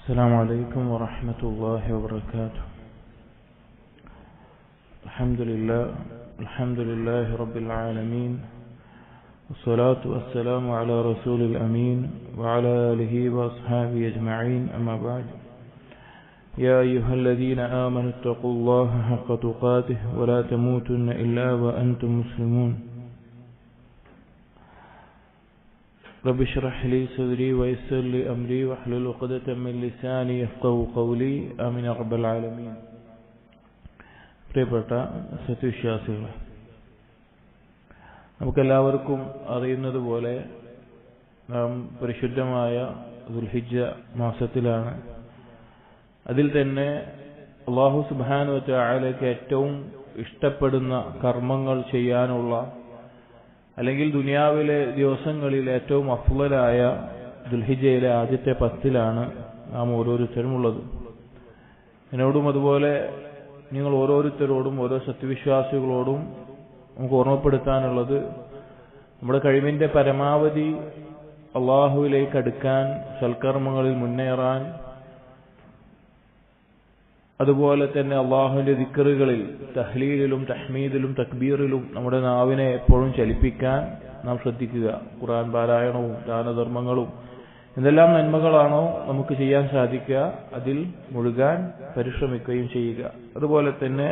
السلام عليكم ورحمة الله وبركاته. الحمد لله رب العالمين، والصلاة والسلام على رسول الأمين وعلى آله وأصحابه أجمعين، أما بعد. يا أيها الذين آمنوا اتقوا الله حق تقاته ولا تموتن إلا وأنتم مسلمون. رب اشرح لي صدري ويسر لي أمري واحلل عقدة من لساني يفقهوا قولي. آمين يا رب العالمين. പ്രിയപ്പെട്ട സത്യവിശ്വാസികളെ, നമുക്കെല്ലാവർക്കും അറിയുന്നതുപോലെ നാം പരിശുദ്ധമായ ദുൽഹിജ്ജ മാസത്തിലാണ്. അതിൽ തന്നെ അല്ലാഹു സുബ്ഹാനഹു വ തആലയ്ക്ക് ഏറ്റവും ഇഷ്ടപ്പെടുന്ന കർമ്മങ്ങൾ ചെയ്യാനുള്ള, അല്ലെങ്കിൽ ദുനിയാവിലെ ദിവസങ്ങളിൽ ഏറ്റവും അഫ്ളലായ ദുൽഹിജ്ജയിലെ ആദ്യത്തെ 10 നാം ഓരോരുത്തരും ഉള്ളത്. എന്നോടും അതുപോലെ നിങ്ങൾ ഓരോരുത്തരോടും, ഓരോ സത്യവിശ്വാസികളോടും നമുക്ക് ഓർമ്മപ്പെടുത്താനുള്ളത്, നമ്മുടെ കഴിവിന്റെ പരമാവധി അള്ളാഹുവിലേക്ക് അടുക്കാൻ, സൽക്കർമ്മങ്ങളിൽ മുന്നേറാൻ, അതുപോലെ തന്നെ അള്ളാഹുവിന്റെ ദിക്റുകളിൽ തഹ്ലീലിലും തഹ്മീദിലും തക്ബീറിലും നമ്മുടെ നാവിനെ എപ്പോഴും ചലിപ്പിക്കാൻ നാം ശ്രദ്ധിക്കുക. ഖുർആൻ പാരായണവും ദാനധർമ്മങ്ങളും എന്തെല്ലാം നന്മകളാണോ നമുക്ക് ചെയ്യാൻ സാധിക്കുക അതിൽ മുഴുകാൻ പരിശ്രമിക്കുകയും ചെയ്യുക. അതുപോലെ തന്നെ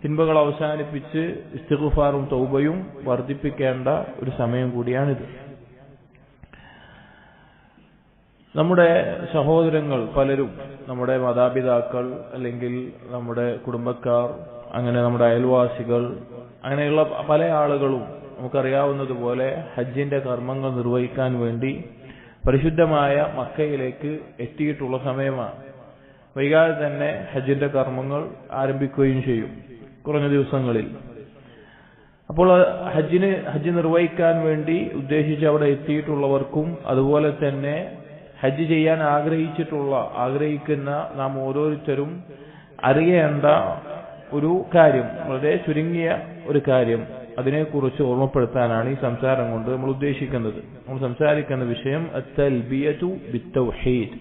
തിന്മകൾ അവസാനിപ്പിച്ച് ഇസ്തിഗ്ഫാറും തൗബയും വർദ്ധിപ്പിക്കേണ്ട ഒരു സമയം കൂടിയാണിത്. നമ്മുടെ സഹോദരങ്ങൾ പലരും, നമ്മുടെ മാതാപിതാക്കൾ, അല്ലെങ്കിൽ നമ്മുടെ കുടുംബക്കാർ, അങ്ങനെ നമ്മുടെ അയൽവാസികൾ, അങ്ങനെയുള്ള പല ആളുകളും നമുക്കറിയാവുന്നതുപോലെ ഹജ്ജിന്റെ കർമ്മങ്ങൾ നിർവഹിക്കാൻ വേണ്ടി പരിശുദ്ധമായ മക്കയിലേക്ക് എത്തിയിട്ടുള്ള സമയമാണ്. വൈകാതെ തന്നെ ഹജ്ജിന്റെ കർമ്മങ്ങൾ ആരംഭിക്കുകയും ചെയ്യും, കുറഞ്ഞ ദിവസങ്ങളിൽ. അപ്പോൾ ഹജ്ജ് നിർവഹിക്കാൻ വേണ്ടി ഉദ്ദേശിച്ച് അവിടെ എത്തിയിട്ടുള്ളവർക്കും, അതുപോലെ തന്നെ ഹജ്ജ് ചെയ്യാൻ ആഗ്രഹിക്കുന്ന നാം ഓരോരുത്തരും അറിയേണ്ട ഒരു കാര്യം, വളരെ ചുരുങ്ങിയ ഒരു കാര്യം, അതിനെക്കുറിച്ച് ഓർമ്മപ്പെടുത്താനാണ് ഈ സംസാരം കൊണ്ട് നമ്മൾ ഉദ്ദേശിക്കുന്നത്. നമ്മൾ സംസാരിക്കുന്ന വിഷയം അത്തൽബിയതു ബിത്തൗഹീദ്.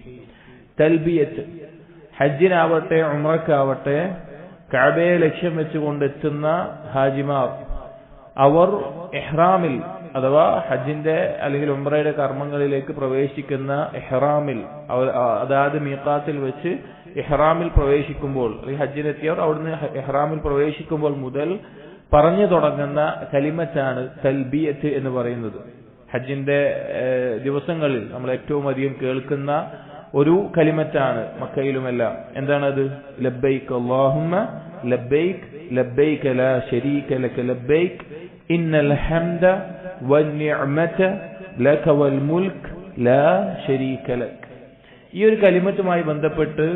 തൽബിയത്ത്, ഹജ്ജിനാവട്ടെ ഉംറക്കാവട്ടെ കഅബയെ ലക്ഷ്യം വെച്ചുകൊണ്ടെത്തുന്ന ഹാജിമാർ, അവർ ഇഹ്റാമിൽ അഥവാ ഹജ്ജിന്റെ അല്ലെങ്കിൽ ഉംറയുടെ കർമ്മങ്ങളിലേക്ക് പ്രവേശിക്കുന്ന ഇഹ്റാമിൽ, അതായത് മീഖാത്തിൽ വെച്ച് ഇഹ്റാമിൽ പ്രവേശിക്കുമ്പോൾ, അല്ലെങ്കിൽ ഹജ്ജിനെത്തിയവർ അവിടുന്ന് ഇഹ്റാമിൽ പ്രവേശിക്കുമ്പോൾ മുതൽ പറഞ്ഞു തുടങ്ങുന്ന കലിമത്താണ് തൽബിയത്ത് എന്ന് പറയുന്നത്. ഹജ്ജിന്റെ ദിവസങ്ങളിൽ നമ്മൾ ഏറ്റവും അധികം കേൾക്കുന്ന ഒരു കലിമത്താണ് മക്കയിലുമെല്ലാം. എന്താണത്? ലബ്ബൈക് അല്ലാഹുമ്മ ലബ്ബൈക് ലബ്ബൈക ലാ ശരീക ലക ലബ്ബൈക് ഇന്നൽ ഹംദ വന്നിഅമത ലക വൽ മുൽക്ക് ലാ ശരീക ലക്. ഈ ഒരു കലിമത്തുമായി ബന്ധപ്പെട്ട്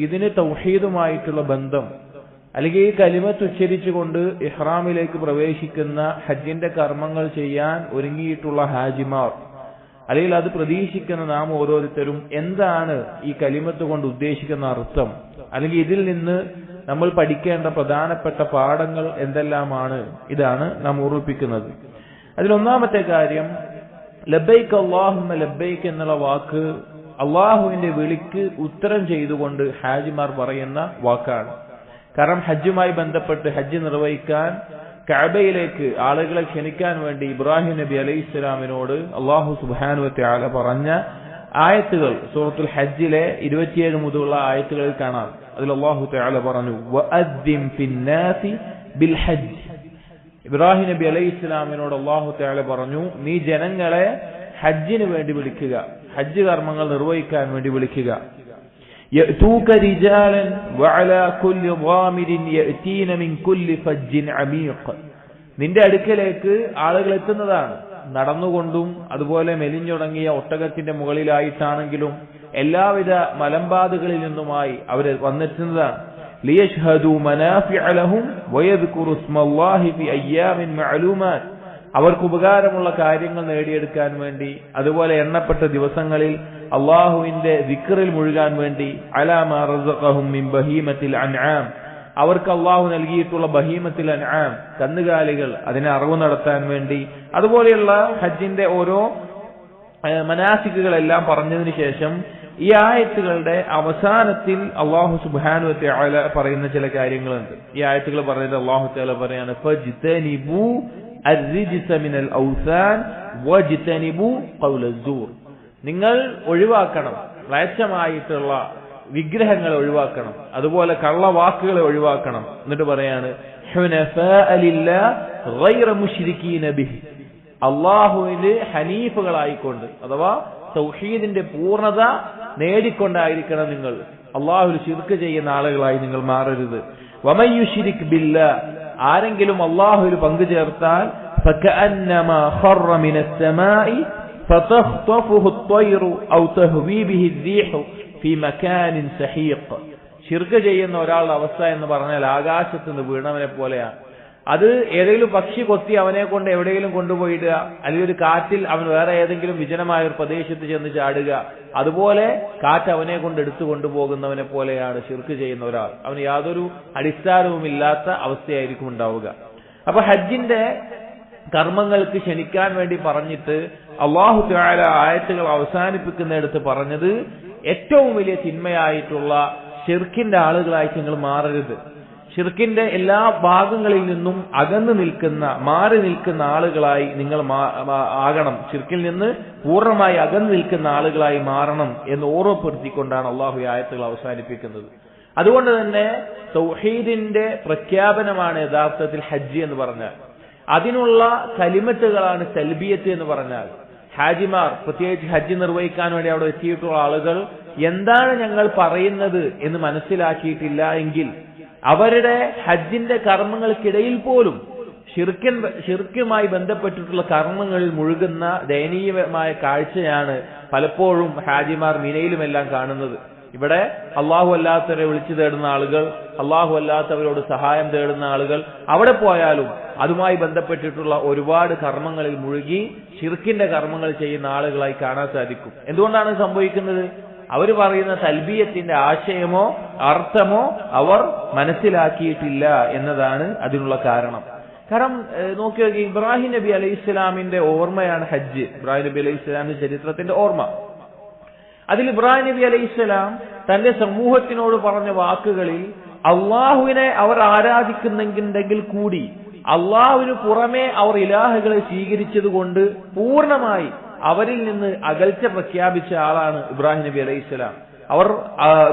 ഇതിന് തൗഹീദുമായിട്ടുള്ള ബന്ധം, അല്ലെങ്കിൽ ഈ കലിമത്ത് ഉച്ചരിച്ചുകൊണ്ട് ഇഹ്റാമിലേക്ക് പ്രവേശിക്കുന്ന ഹജ്ജിന്റെ കർമ്മങ്ങൾ ചെയ്യാൻ ഒരുങ്ങിയിട്ടുള്ള ഹാജിമാർ, അല്ലെങ്കിൽ അത് പ്രതീക്ഷിക്കുന്ന നാം ഓരോരുത്തരും എന്താണ് ഈ കലിമത്ത് കൊണ്ട് ഉദ്ദേശിക്കുന്ന അർത്ഥം, അല്ലെങ്കിൽ ഇതിൽ നിന്ന് നമ്മൾ പഠിക്കേണ്ട പ്രധാനപ്പെട്ട പാഠങ്ങൾ എന്തെല്ലാമാണ്, ഇതാണ് നാം ഓർമ്മിപ്പിക്കുന്നത്. അതിലൊന്നാമത്തെ കാര്യം, ലബ്ബൈക് അല്ലാഹുമ്മ ലബ്ബൈക് എന്നുള്ള വാക്ക് അള്ളാഹുവിന്റെ വിളിക്ക് ഉത്തരം ചെയ്തുകൊണ്ട് ഹാജിമാർ പറയുന്ന വാക്കാണ്. കാരണം ഹജ്ജുമായി ബന്ധപ്പെട്ട് ഹജ്ജ് നിർവഹിക്കാൻ കഅബയിലേക്ക് ആളുകളെ ക്ഷണിക്കാൻ വേണ്ടി ഇബ്രാഹിം നബി അലൈഹിസ്സലാമിനോട് അല്ലാഹു സുബ്ഹാനഹു വ തആല പറഞ്ഞ ആയത്തുകൾ സൂറത്തുൽ ഹജ്ജിലെ 27 മുതലുള്ള ആയത്തുകളിൽ കാണാം. അതിൽ അല്ലാഹു തആല പറഞ്ഞു, വഅദ്ദിം ഫിന്നാസി ബിൽ ഹജ്ജ്. ഇബ്രാഹിം നബി അലൈഹിസ്സലാമിനോട് അല്ലാഹു തആല പറഞ്ഞു, നീ ജനങ്ങളെ ഹജ്ജിന് വേണ്ടി വിളിക്കുക, ഹജ്ജ് കർമ്മങ്ങൾ നിർവഹിക്കാൻ വേണ്ടി വിളിക്കുക. യഅതൂക റിജാലൻ വഅലാ കുല്ലി ളാമിരിൻ യഅതീന മിൻ കുല്ലി ഫജ്ജിൻ അമീഖ്. നിന്റെ അടുക്കലേക്ക് ആളുകൾ എത്തുന്നതാണ്, നടന്നുകൊണ്ടും അതുപോലെ മെലിഞ്ഞുടങ്ങിയ ഒട്ടകത്തിന്റെ മുകളിലായിട്ടാണെങ്കിലും എല്ലാവിധ മലമ്പാതുകളിൽ നിന്നുമായി അവർ വന്നെത്തുന്നതാണ്. ലിയശ്ഹദൂ മനാഫിഅ ലഹും വയദ്കുറു ഇസ്മല്ലാഹി ഫി അയ്യാമിൻ മഅലൂമാത്ത്. അവർക്ക് ഉപകാരമുള്ള കാര്യങ്ങൾ നേടിയെടുക്കാൻ വേണ്ടി, അതുപോലെ എണ്ണപ്പെട്ട ദിവസങ്ങളിൽ അള്ളാഹുവിന്റെ ദിക്റിൽ മുഴുകാൻ വേണ്ടി, അലാ മാ റസഖഹും മിൻ ബഹീമത്തിൽ അൻആം, അവർക്ക് അള്ളാഹു നൽകിയിട്ടുള്ള ബഹീമത്തിൽ അൻആം കന്നുകാലികൾ, അതിനെ അറിവ് നടത്താൻ വേണ്ടി, അതുപോലെയുള്ള ഹജ്ജിന്റെ ഓരോ മനാസിക്കുകളെല്ലാം പറഞ്ഞതിന് ശേഷം ഈ ആയത്തുകളുടെ അവസാനത്തിൽ അല്ലാഹു സുബ്ഹാനഹു വ തആല പറയുന്ന ചില കാര്യങ്ങളുണ്ട്. ഈ ആയത്തുകൾ പറയുന്നത് അല്ലാഹു തആല പറയാണ് ഫജ്തനിബു അർരിജ്സ മിനൽ ഔസാൻ വജ്തനിബു ഖൗലസ് സൂർ. നിങ്ങൾ ഒഴിവാക്കണം, മ്ലേച്ഛമായിട്ടുള്ള വിഗ്രഹങ്ങളെ ഒഴിവാക്കണം, അതുപോലെ കള്ളവാക്കുകളെ ഒഴിവാക്കണം. എന്നിട്ട് പറയാണ് ഹുനഫാഅ ലില്ലാഹ് ഗൈറ മുശ്രികീന ബിഹി, അല്ലാഹുവിന്റെ ഹനീഫുകളായിക്കൊണ്ട് അഥവാ തൗഹീദിന്റെ പൂർണ്ണത നേടിക്കൊണ്ടായിരിക്കണം നിങ്ങൾ. അല്ലാഹുവിൽ ശിർക്ക് ചെയ്യുന്ന ആളുകളായി നിങ്ങൾ മാറരുത്. വമൻ യുശ്രിക് ബില്ലാഹ്, ആരെങ്കിലും അല്ലാഹുവിൽ പങ്കു ചേർത്താൽ ഫകഅന്നമാ ഖറ മിനസ് സമാഇ ഫതഖ്തഫുഹു അത്വയ്റു ഔ തഹ്വി ബിഹി الرീഹു ഫീ മകാനിൻ സഹീഖ്. ശിർക്ക് ചെയ്യുന്ന ഒരാളുടെ അവസ്ഥ എന്ന് പറഞ്ഞാൽ ആകാശത്ത് നിന്ന് വീണവനെ പോലെയാണ്. അത് ഏതെങ്കിലും പക്ഷി കൊത്തി അവനെ കൊണ്ട് എവിടെയെങ്കിലും കൊണ്ടുപോയിടുക, അല്ലെങ്കിൽ ഒരു കാറ്റിൽ അവൻ വേറെ ഏതെങ്കിലും വിജനമായ ഒരു പ്രദേശത്ത് ചെന്ന് ചാടുക, അതുപോലെ കാറ്റ് അവനെ കൊണ്ട് എടുത്തു കൊണ്ടുപോകുന്നവനെ പോലെയാണ് ശിർക്ക് ചെയ്യുന്ന ഒരാൾ. അവന് യാതൊരു അടിസ്ഥാനവുമില്ലാത്ത അവസ്ഥയായിരിക്കും ഉണ്ടാവുക. അപ്പൊ ഹജ്ജിന്റെ കർമ്മങ്ങൾക്ക് ക്ഷണിക്കാൻ വേണ്ടി പറഞ്ഞിട്ട് അല്ലാഹു തആല ആയത്തുകൾ അവസാനിപ്പിക്കുന്നിടത്ത് പറഞ്ഞത് ഏറ്റവും വലിയ തിന്മയായിട്ടുള്ള ശിർക്കിന്റെ ആളുകളായി നിങ്ങൾ മാറരുത്. ശിർക്കിന്റെ എല്ലാ ഭാഗങ്ങളിൽ നിന്നും അകന്നു നിൽക്കുന്ന, മാറി നിൽക്കുന്ന ആളുകളായി നിങ്ങൾ ആകണം. ശിർക്കിൽ നിന്ന് പൂർണ്ണമായി അകന്നു നിൽക്കുന്ന ആളുകളായി മാറണം എന്ന് ഓർമ്മപ്പെടുത്തിക്കൊണ്ടാണ് അള്ളാഹു ആയത്തുകൾ അവസാനിപ്പിക്കുന്നത്. അതുകൊണ്ട് തന്നെ തൗഹീദിന്റെ പ്രഖ്യാപനമാണ് യഥാർത്ഥത്തിൽ ഹജ്ജ് എന്ന് പറഞ്ഞാൽ. അതിനുള്ള കലിമത്തുകളാണ് തൽബിയത്ത് എന്ന് പറഞ്ഞാൽ. ഹാജിമാർ, പ്രത്യേകിച്ച് ഹജ്ജ് നിർവഹിക്കാൻ വേണ്ടി അവിടെ എത്തിയിട്ടുള്ള ആളുകൾ എന്താണ് ഞങ്ങൾ പറയുന്നത് എന്ന് മനസ്സിലാക്കിയിട്ടില്ല എങ്കിൽ അവരുടെ ഹജ്ജിന്റെ കർമ്മങ്ങൾക്കിടയിൽ പോലും ഷിർക്കുമായി ബന്ധപ്പെട്ടിട്ടുള്ള കർമ്മങ്ങളിൽ മുഴുകുന്ന ദയനീയമായ കാഴ്ചയാണ് പലപ്പോഴും ഹാജിമാർ മിനയിലുമെല്ലാം കാണുന്നത്. ഇവിടെ അള്ളാഹു അല്ലാത്തവരെ വിളിച്ചു തേടുന്ന ആളുകൾ, അള്ളാഹു അല്ലാത്തവരോട് സഹായം തേടുന്ന ആളുകൾ, അവിടെ പോയാലും അതുമായി ബന്ധപ്പെട്ടിട്ടുള്ള ഒരുപാട് കർമ്മങ്ങളിൽ മുഴുകി ഷിർക്കിന്റെ കർമ്മങ്ങൾ ചെയ്യുന്ന ആളുകളായി കാണാൻ സാധിക്കും. എന്തുകൊണ്ടാണ് സംഭവിക്കുന്നത്? അവർ പറയുന്ന തൽബിയത്തിന്റെ ആശയമോ അർത്ഥമോ അവർ മനസ്സിലാക്കിയിട്ടില്ല എന്നതാണ് അതിനുള്ള കാരണം. കാരണം നോക്കി നോക്കി, ഇബ്രാഹിം നബി അലൈഹി ഇസ്ലാമിന്റെ ഓർമ്മയാണ് ഹജ്ജ്. ഇബ്രാഹിം നബി അലൈഹി ഇസ്ലാമിന്റെ ചരിത്രത്തിന്റെ ഓർമ്മ. അതിൽ ഇബ്രാഹിം നബി അലൈഹി ഇസ്ലാം തന്റെ സമൂഹത്തിനോട് പറഞ്ഞ വാക്കുകളിൽ അള്ളാഹുവിനെ അവർ ആരാധിക്കുന്നെങ്കിൽ കൂടി അള്ളാഹുവിന് പുറമെ അവർ ഇലാഹുകളെ സ്വീകരിച്ചത് കൊണ്ട് പൂർണ്ണമായി അവരിൽ നിന്ന് അകൽച്ച പ്രഖ്യാപിച്ച ആളാണ് ഇബ്രാഹിം നബി അലൈഹി സ്വലാം.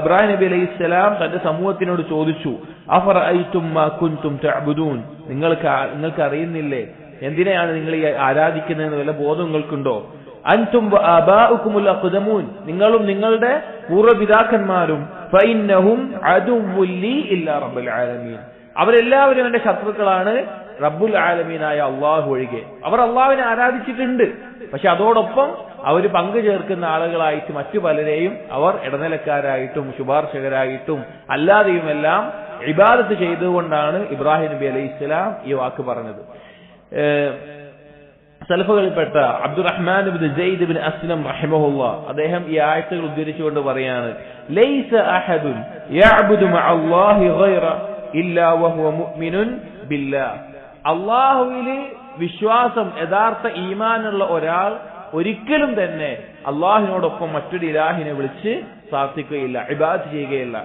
ഇബ്രാഹിം നബി അലൈഹി സ്വലാം തന്റെ സമൂഹത്തിനോട് ചോദിച്ചു, അഫറഅയ്തും മാ കുൻതും തഅബുദൂൻ, നിങ്ങൾക്ക് അറിയുന്നില്ലേ എന്തിനെയാണ് നിങ്ങൾ ഈ ആരാധിക്കുന്നതെന്ന് വല്ല ബോധം നിങ്ങൾക്കുണ്ടോ? അൻതും വആബാഉകുമുൽ അഖ്ദമൂൻ, നിങ്ങളും നിങ്ങളുടെ പൂർവ്വപിതാക്കന്മാരും ഫഇന്നഹും അദുവ്വുൽ ലീ ഇല്ലാ റബ്ബുൽ ആലമീൻ, അവരെല്ലാവരും എന്റെ ശത്രുക്കളാണ് റബ്ബുൽ ആലമീനായ അള്ളാഹു ഒഴികെ. അവർ അള്ളാഹുവിനെ ആരാധിച്ചിട്ടുണ്ട്, പക്ഷെ അതോടൊപ്പം അവർ പങ്കു ചേർക്കുന്ന ആളുകളായിട്ട് മറ്റു പലരെയും അവർ ഇടനിലക്കാരായിട്ടും ശുപാർശകരായിട്ടും അല്ലാതെയുമെല്ലാം ഇബാദത്ത് ചെയ്തുകൊണ്ടാണ് ഇബ്രാഹിം നബി അലൈഹി ഇസ്ലാം ഈ വാക്ക് പറഞ്ഞത്. സലഫുകളിൽപ്പെട്ട അബ്ദുറഹ്മാൻ ഇബ്നു സെയ്ദ് ഇബ്നു അസ്ലം റഹിമഹുല്ലാഹ് അദ്ദേഹം ഈ ആയത്തുകൾ ഉദ്ധരിച്ചുകൊണ്ട് പറയാണ്, ലൈസ അഹദുൻ യഅബുദു മഅല്ലാഹി ഗൈറ ഇല്ലാ വഹുവ മുഅ്മിനുൻ ബില്ലാഹ്, അല്ലാഹുവിൽ വിശ്വാസം യഥാർത്ഥ ഈമാനുള്ള ഒരാൾ ഒരിക്കലും തന്നെ അള്ളാഹിനോടൊപ്പം മറ്റൊരു ഇലാഹിനെ വിളിച്ച് പ്രാർത്ഥിക്കുകയില്ല, ഇബാദത്ത് ചെയ്യുകയില്ല.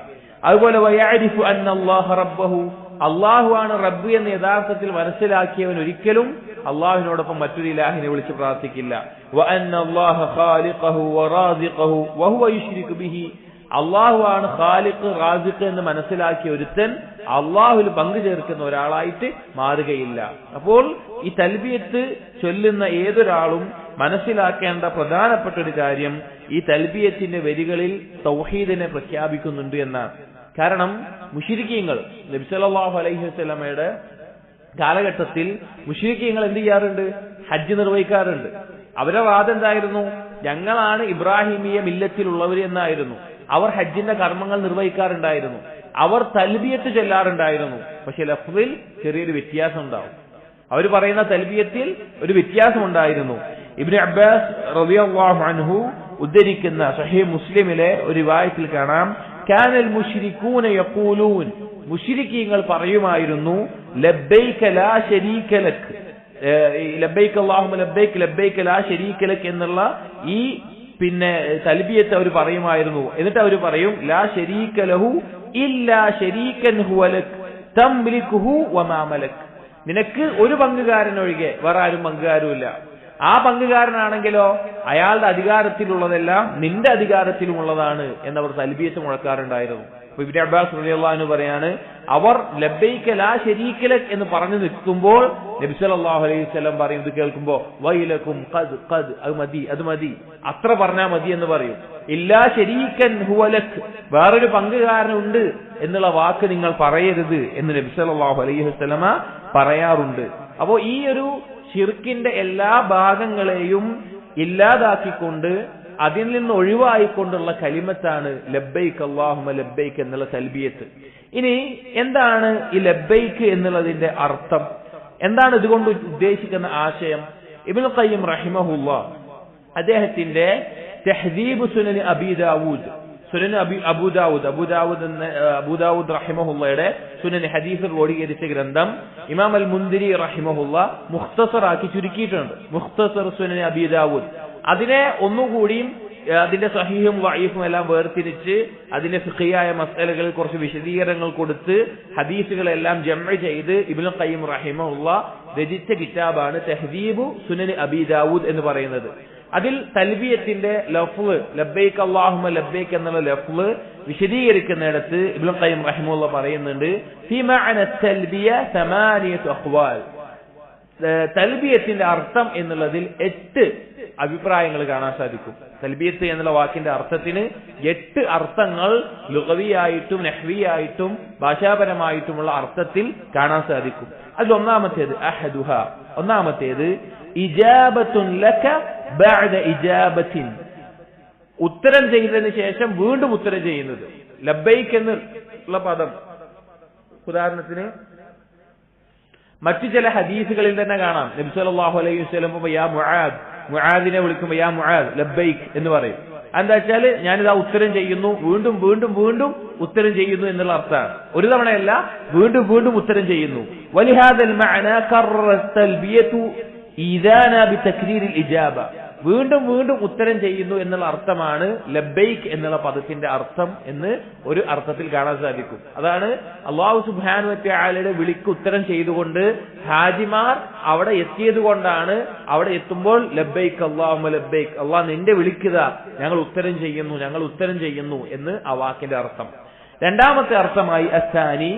അതുപോലെ വയഅരിഫു അന്നല്ലാഹ റബ്ബഹു, അള്ളാഹു ആണ് റബ്ബ് എന്ന് യഥാർത്ഥത്തിൽ മനസ്സിലാക്കിയവൻ ഒരിക്കലും അള്ളാഹുവിനോടൊപ്പം മറ്റൊരു ഇലാഹിനെ വിളിച്ച് പ്രാർത്ഥിക്കില്ല. വഅന്നല്ലാഹ ഖാലിഖഹു വറാസിഖഹു വഹുവ യുശ്രികു ബിഹി, അള്ളാഹു ആണ് ഖാലിഖ് റാസിഖ് എന്ന് മനസ്സിലാക്കിയ ഒരുത്തൻ അള്ളാഹുവിൽ പങ്കു ചേർക്കുന്ന ഒരാളായിട്ട് മാറുകയില്ല. അപ്പോൾ ഈ തൽബിയത്ത് ചൊല്ലുന്ന ഏതൊരാളും മനസ്സിലാക്കേണ്ട പ്രധാനപ്പെട്ട ഒരു കാര്യം ഈ തൽബിയത്തിന്റെ വരികളിൽ തൗഹീദിനെ പ്രഖ്യാപിക്കുന്നുണ്ട് എന്നാണ്. കാരണം മുശ്രിക്കീങ്ങൾ നബി സല്ലല്ലാഹു അലൈഹി വസല്ലമയുടെ കാലഘട്ടത്തിൽ മുശ്രിക്കീങ്ങൾ എന്ത് ചെയ്യാറുണ്ട്? ഹജ്ജ് നിർവഹിക്കാറുണ്ട്. അവരുടെ വാദം എന്തായിരുന്നു? ഞങ്ങളാണ് ഇബ്രാഹിമീയ മില്ലത്തിലുള്ളവർ എന്നായിരുന്നു. അവർ ഹജ്ജിന്റെ കർമ്മങ്ങൾ നിർവഹിക്കാറുണ്ടായിരുന്നു, അവർ തൽബിയത്ത് ചൊല്ലാറുണ്ടായിരുന്നു. പക്ഷെ ലഫ്ളിൽ ചെറിയൊരു വ്യത്യാസം ഉണ്ടാവും. അവർ പറയുന്ന തൽബിയത്തിൽ ഒരു വ്യത്യാസം ഉണ്ടായിരുന്നു. ഇബ്നു അബ്ബാസ് റളിയല്ലാഹു അൻഹു ഉദ്ധരിക്കുന്ന സഹീഹ് മുസ്ലിമിലെ ഒരു റിവായത്തിൽ കാണാം, കാനൽ മുശ്രികൂന യഖൂലൂൻ, മുശ്രിക്കീങ്ങൾ പറയുമായിരുന്നു, ലബ്ബൈക ലാ ശരീക ലക്, ലബ്ബൈക അല്ലാഹുമ്മ ലബ്ബൈക ലബ്ബൈക ലാ ശരീക ലക് എന്നുള്ള ഈ പിന്നെ തൽബിയത്ത് അവർ പറയുമായിരുന്നു. എന്നിട്ട് അവർ പറയും ലാ ശരീക ലഹു ഇല്ലാ ശരീകൻ ഹുവ ലക് തംലികുഹു വമാ മലക്. നിനക്ക് ഒരു പങ്കുകാരനൊഴികെ വേറെ ആരും പങ്കുകാരുമില്ല. ആ പങ്കുകാരനാണെങ്കിലോ അയാളുടെ അധികാരത്തിലുള്ളതെല്ലാം നിന്റെ അധികാരത്തിലുമുള്ളതാണ് എന്നവർ തൽബിയത്ത് മുഴക്കാറുണ്ടായിരുന്നു. അപ്പൊ ഇബ്നു അബ്ബാസ് റളിയല്ലാഹു അൻഹു പറയാണ്, അവർ ലബ്ബൈക ലാ ശരീക ലക് എന്ന് പറഞ്ഞു നിൽക്കുമ്പോൾ നബി സല്ലല്ലാഹു അലൈഹി വസല്ലം പറയും, ഇത് കേൾക്കുമ്പോൾ വൈലക്കും ഖദ് ഖദ്, അത് മതി അത്ര പറഞ്ഞാൽ മതി എന്ന് പറയും. ഇല്ലാ ശരീകൻ ഹുവ ലക്, വേറൊരു പങ്കുകാരനുണ്ട് എന്നുള്ള വാക്ക് നിങ്ങൾ പറയരുത് എന്ന് നബി സല്ലല്ലാഹു അലൈഹി വസല്ലമ പറയാറുണ്ട്. അപ്പോ ഈ ഒരു ശിർക്കിന്റെ എല്ലാ ഭാഗങ്ങളെയും ഇല്ലാതാക്കിക്കൊണ്ട് അതിൽ നിന്ന് ഒഴിവായിക്കൊണ്ടുള്ള കലിമത്താണ് ലബ്ബൈക്ക് അല്ലാഹുമ്മ ലബ്ബൈക്ക് എന്നുള്ള തൽബിയത്ത്. ഇനി എന്താണ് ഈ ലബ്ബൈക്ക് എന്നുള്ളതിന്റെ അർത്ഥം? എന്താണ് ഇതുകൊണ്ട് ഉദ്ദേശിക്കുന്ന ആശയം? ഇബ്നുൽ ഖയ്യിം റഹിമഹുല്ലാഹ് അദ്ദേഹത്തിന്റെ തഹ്ദീബ് സുനൻ അബീ ദാവൂദ്, സുനൻ അബൂദാവൂദ് റഹിമഹുള്ളയുടെ സുനൻ ഹദീസിൽ ഓടികരിച്ച ഗ്രന്ഥം ഇമാം അൽ മുൻദിരി റഹിമഹുള്ള മുഖ്തസറാക്കി ചുരുക്കിയിട്ടുണ്ട്. മുഖ്തസർ സുനൻ അബീ ദാവൂദ്. അതിനെ ഒന്നുകൂടിയും അതിന്റെ സഹീഹും വഈഫും എല്ലാം വേർതിരിച്ച് അതിന്റെ ഫിഖിയായ മസലകളിൽ കുറച്ച് വിശദീകരണങ്ങൾ കൊടുത്ത് ഹദീസുകളെല്ലാം ജംഅ് ചെയ്ത് ഇബ്നുൽ ഖയ്യിം റഹിമഹുള്ള രചിച്ച കിതാബാണ് തഹ്ദീബു സുനൻ അബീ ദാവൂദ് എന്ന് പറയുന്നത്. അതിൽ തൽബിയത്തിന്റെ ലഫ്ള് ലബ്ബൈക അല്ലാഹുമ്മ ലബ്ബൈക എന്നുള്ള ലഫ്ള് വിശദീകരിക്കുന്നിടത്ത് ഇബ്നുൽ ഖയ്യിം റഹിമഹുള്ള പറയുന്നുണ്ട്, ഫീ മഅന തൽബിയ 8 അഖ്വാൽ. തൽബിയത്തിന്റെ അർത്ഥം എന്നുള്ളതിൽ 8 അഭിപ്രായങ്ങൾ കാണാൻ സാധിക്കും. തൽബിയത്ത് എന്നുള്ള വാക്കിന്റെ അർത്ഥത്തിന് 8 അർത്ഥങ്ങൾ ലുഗവിയായിട്ടും നഹ്വിയായിട്ടും ഭാഷാപരമായിട്ടുമുള്ള അർത്ഥത്തിൽ കാണാൻ സാധിക്കും. അതിൽ ഒന്നാമത്തേത് ഇജാബത്തുൻ ലക ബഅദ ഇജാബത്തിൻ, ഉത്തരം ചെയ്തതിന് ശേഷം വീണ്ടും ഉത്തരം ചെയ്യുന്നത്. ലബ്ബൈക്ക് എന്നുള്ള പദം ഉദാഹരണത്തിന് മറ്റു ചില ഹദീസുകളിൽ തന്നെ കാണാം. നബി സല്ലല്ലാഹു അലൈഹി വസല്ലം യാ മുആദ്, മുആദിനെ വിളിക്കുമ്പോൾ യാ മുആദ് ലബ്ബൈക്ക് എന്ന് പറയും. എന്താ വെച്ചാല് ഞാനിതാ ഉത്തരം ചെയ്യുന്നു, വീണ്ടും വീണ്ടും വീണ്ടും ഉത്തരം ചെയ്യുന്നു എന്നുള്ള അർത്ഥമാണ്. ഒരു തവണയല്ല, വീണ്ടും വീണ്ടും ഉത്തരം ചെയ്യുന്നു. വലിഹാദൽ മഅന കററ തൽബിയതു ഈദാന ബിതക്രീരിൽ ഇജാബ, വീണ്ടും വീണ്ടും ഉത്തരം ചെയ്യുന്നു എന്നുള്ള അർത്ഥമാണ് ലബ്ബൈക്ക് എന്നുള്ള പദത്തിന്റെ അർത്ഥം എന്ന് ഒരു അർത്ഥത്തിൽ കാണാൻ സാധിക്കും. അതാണ് അല്ലാഹു സുബ്ഹാനഹു വ തആലയുടെ വിളിക്ക് ഉത്തരം ചെയ്തുകൊണ്ട് ഹാജിമാർ അവിടെ എത്തിയത് കൊണ്ടാണ് അവിടെ എത്തുമ്പോൾ ലബ്ബൈക്ക് അല്ലാഹുമ്മ ലബ്ബൈക്ക്, അല്ലാഹ് നിന്റെ വിളിക്കുക, ഞങ്ങൾ ഉത്തരം ചെയ്യുന്നു എന്ന് ആ വാക്കിന്റെ അർത്ഥം. രണ്ടാമത്തെ അർത്ഥമായി അസ്സാനി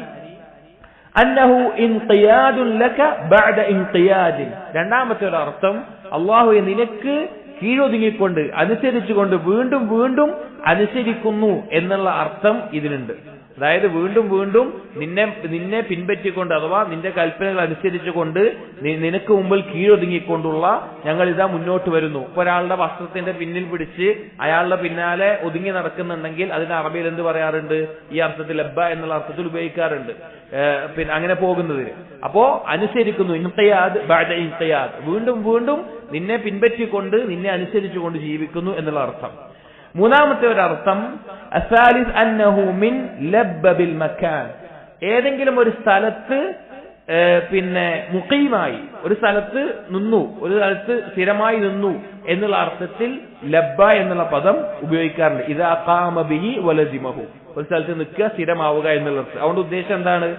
അന്നഹു ഇൻഖിയാദുൻ ലക ബഅദ ഇൻഖിയാദിൻ, രണ്ടാമത്തെ ഒരു അർത്ഥം അല്ലാഹുവേ നിനക്ക് കീഴൊതുങ്ങിക്കൊണ്ട് അനുസരിച്ചുകൊണ്ട് വീണ്ടും വീണ്ടും അനുസരിക്കുന്നു എന്നുള്ള അർത്ഥം ഇതിനുണ്ട്. അതായത് വീണ്ടും വീണ്ടും നിന്നെ പിൻപറ്റിക്കൊണ്ട് അഥവാ നിന്റെ കൽപ്പനകൾ അനുസരിച്ചുകൊണ്ട് നിനക്ക് മുമ്പിൽ കീഴൊതുങ്ങിക്കൊണ്ടുള്ള ഞങ്ങൾ ഇതാ മുന്നോട്ട് വരുന്നു. ഇപ്പൊ ഒരാളുടെ വസ്ത്രത്തിന്റെ പിന്നിൽ പിടിച്ച് അയാളുടെ പിന്നാലെ ഒതുങ്ങി നടക്കുന്നുണ്ടെങ്കിൽ അതിന് അറബിയിൽ എന്ത് പറയാറുണ്ട്? ഈ അർത്ഥത്തിൽ ലബ്ബ എന്നുള്ള അർത്ഥത്തിൽ ഉപയോഗിക്കാറുണ്ട്. പിന്നെ അങ്ങനെ പോകുന്നതിന്. അപ്പോ അനുസരിക്കുന്നു, ഇൻഖിയാദ് ബഅദ ഇൻഖിയാദ്, വീണ്ടും വീണ്ടും നിന്നെ പിൻപറ്റിക്കൊണ്ട് നിന്നെ അനുസരിച്ചുകൊണ്ട് ജീവിക്കുന്നു എന്നുള്ള അർത്ഥം. മൂന്നാമത്തെ ഒരു അർത്ഥം അസാലിസ് അന്നഹു മിൻ ലബ്ബ ബിൽ മക്കാൻ, ഏതെങ്കിലും ഒരു സ്ഥലത്ത് പിന്നെ മുഖീമായി ഒരു സ്ഥലത്ത് നിന്നു, ഒരു സ്ഥലത്ത് സ്ഥിരമായി നിന്നു എന്നുള്ള അർത്ഥത്തിൽ ലബ്ബ എന്നുള്ള പദം ഉപയോഗിക്കാറുണ്ട്. ഇദാ ഖാമ ബിഹി വലസിമഹു, ഒരു സ്ഥലത്ത് നിൽക്കുക, സ്ഥിരമാവുക എന്നുള്ള അർത്ഥം. അതുകൊണ്ട് ഉദ്ദേശം എന്താണ്?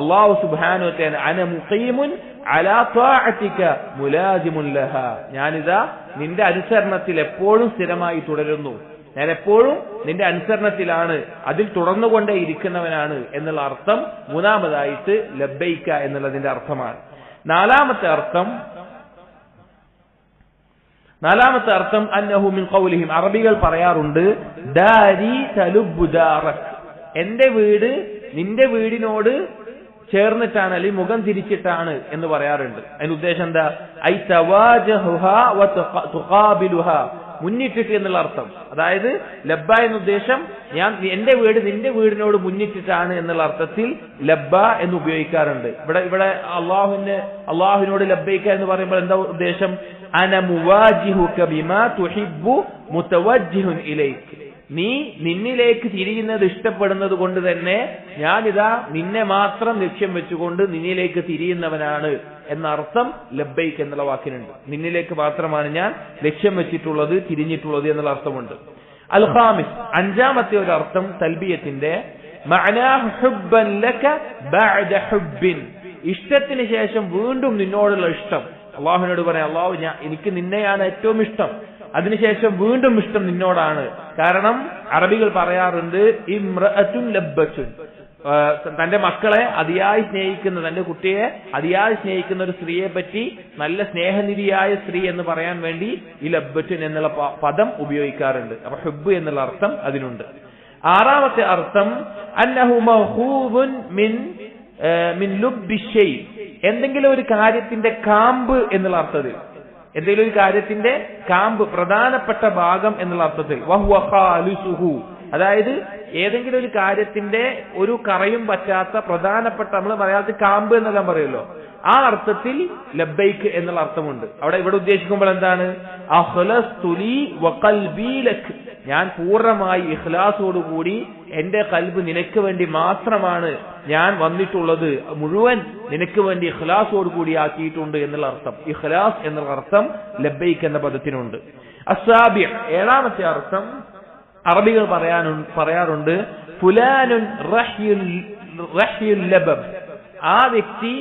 അല്ലാഹു സുബ്ഹാനഹു വ തആല അന മുഖീമുൻ അലാ ത്വാഅതിക മുലാസിമുൻ ലഹാ, ഞാനിതാ നിന്റെ അനുസരണത്തിൽ എപ്പോഴും സ്ഥിരമായി തുടരുന്നു, ഞാൻ എപ്പോഴും നിന്റെ അനുസരണത്തിലാണ്, അതിൽ തുടർന്നുകൊണ്ടേ ഇരിക്കുന്നവനാണ് എന്നുള്ള അർത്ഥം മൂന്നാമതായിട്ട് ലബ്ബൈക എന്നുള്ളതിന്റെ അർത്ഥമാണ്. നാലാമത്തെ അർത്ഥം അന്നഹു മിൻ ഖൗലിഹിം, അറബികൾ പറയാറുണ്ട് ദാരി തലുബ്ബു ദാറക്, എന്റെ വീട് നിന്റെ വീടിനോട് ചേർന്നിട്ടാണ് അല്ലെങ്കിൽ മുഖം തിരിച്ചിട്ടാണ് എന്ന് പറയാറുണ്ട്. അതിന്റെ ഉദ്ദേശം എന്താ? ഐ തവാജഹുഹാ വ തുഖാബിലുഹാ, മുന്നിട്ടിട്ട് എന്നുള്ള അർത്ഥം. അതായത് ലബ്ബ എന്ന ഉദ്ദേശം ഞാൻ എന്റെ വീട് നിന്റെ വീടിനോട് മുന്നിട്ടിട്ടാണ് എന്നുള്ള അർത്ഥത്തിൽ ലബ്ബ എന്ന് ഉപയോഗിക്കാറുണ്ട്. ഇവിടെ അള്ളാഹുവിനോട് ലബ്ബൈക എന്ന് പറയുമ്പോൾ എന്താ ഉദ്ദേശം? അന മുവാജിഹുക ബിമാ തുഹിബ്ബു മുതവജ്ജിഹുൻ ഇലൈക്, നീ നിന്നിലേക്ക് തിരിയുന്നത് ഇഷ്ടപ്പെടുന്നത് കൊണ്ട് തന്നെ ഞാനിതാ നിന്നെ മാത്രം ലക്ഷ്യം വെച്ചുകൊണ്ട് നിന്നിലേക്ക് തിരിയുന്നവനാണ് എന്ന അർത്ഥം ലബ്ബൈക്ക് എന്നുള്ള വാക്കിനുണ്ട്. നിന്നിലേക്ക് മാത്രമാണ് ഞാൻ ലക്ഷ്യം വെച്ചിട്ടുള്ളത്, തിരിഞ്ഞിട്ടുള്ളത് എന്നുള്ള അർത്ഥമുണ്ട്. അൽ ഖാമിസ്, അഞ്ചാമത്തെ ഒരു അർത്ഥം തൽബിയത്തിന്റെ മഅനാഹു ഹുബ്ബൻ ലക ബഅദ ഹുബ്ബിൻ, ഇഷ്ടത്തിന് ശേഷം വീണ്ടും നിന്നോടുള്ള ഇഷ്ടം. അള്ളാഹുവിനോട് പറയാം, അള്ളാഹു എനിക്ക് നിന്നെയാണ് ഏറ്റവും ഇഷ്ടം, അതിനുശേഷം വീണ്ടും ഇഷ്ടം നിന്നോടാണ്. കാരണം അറബികൾ പറയാറുണ്ട് ഇംറഅത്തുൻ ലബ്ബത്തുൻ, തന്റെ മക്കളെ അതിയായി സ്നേഹിക്കുന്ന, തന്റെ കുട്ടിയെ അതിയായി സ്നേഹിക്കുന്ന ഒരു സ്ത്രീയെ പറ്റി നല്ല സ്നേഹനിധിയായ സ്ത്രീ എന്ന് പറയാൻ വേണ്ടി ഈ ലബ്ബത്തുൻ എന്നുള്ള പദം ഉപയോഗിക്കാറുണ്ട്. അപ്പൊ ഹുബ്ബ് എന്നുള്ള അർത്ഥം അതിനുണ്ട്. ആറാമത്തെ അർത്ഥം അന്നഹു മഖൂബുൻ മിൻ ലുബ്ബി ഷൈ, എന്തെങ്കിലും ഒരു കാര്യത്തിന്റെ കാമ്പ് എന്നുള്ള അർത്ഥത്തിൽ, എന്തെങ്കിലും ഒരു കാര്യത്തിന്റെ കാമ്പ്, പ്രധാനപ്പെട്ട ഭാഗം എന്നുള്ള അർത്ഥത്തിൽ. വഹുവ ഖാലിസുഹു, അതായത് ഏതെങ്കിലും ഒരു കാര്യത്തിന്റെ ഒരു കറയും പറ്റാത്ത പ്രധാനപ്പെട്ട, നമ്മൾ മലയാളത്തിൽ കാമ്പ് എന്നെല്ലാം പറയുമല്ലോ, ആ അർത്ഥത്തിൽ ലബ്ബൈക്ക് എന്നുള്ള അർത്ഥമുണ്ട്. ഇവിടെ ഉദ്ദേശിക്കുമ്പോൾ എന്താണ്? അഖ്ലസ്തു ലി വഖൽബി ലക്, ഞാൻ പൂർണ്ണമായി ഇഖ്ലാസോടുകൂടി എന്റെ ഖൽബ് നിനക്ക് വേണ്ടി മാത്രമാണ് ഞാൻ വന്നിട്ടുള്ളത്, മുഴുവൻ നിനക്ക് വേണ്ടി ഇഖ്ലാസോടുകൂടി ആക്കിയിട്ടുണ്ട് എന്നുള്ള അർത്ഥം. ഇഖ്ലാസ് എന്നുള്ള അർത്ഥം ലബ്ബൈക്ക് എന്ന പദത്തിനുണ്ട്. അസ്സാബി, ഏഴാമത്തെ അർത്ഥം അറബികൾ പറയാറുണ്ട് ഫുലാനുൻ റഹ്യുൽ ലബബ്, ആ വ്യക്തി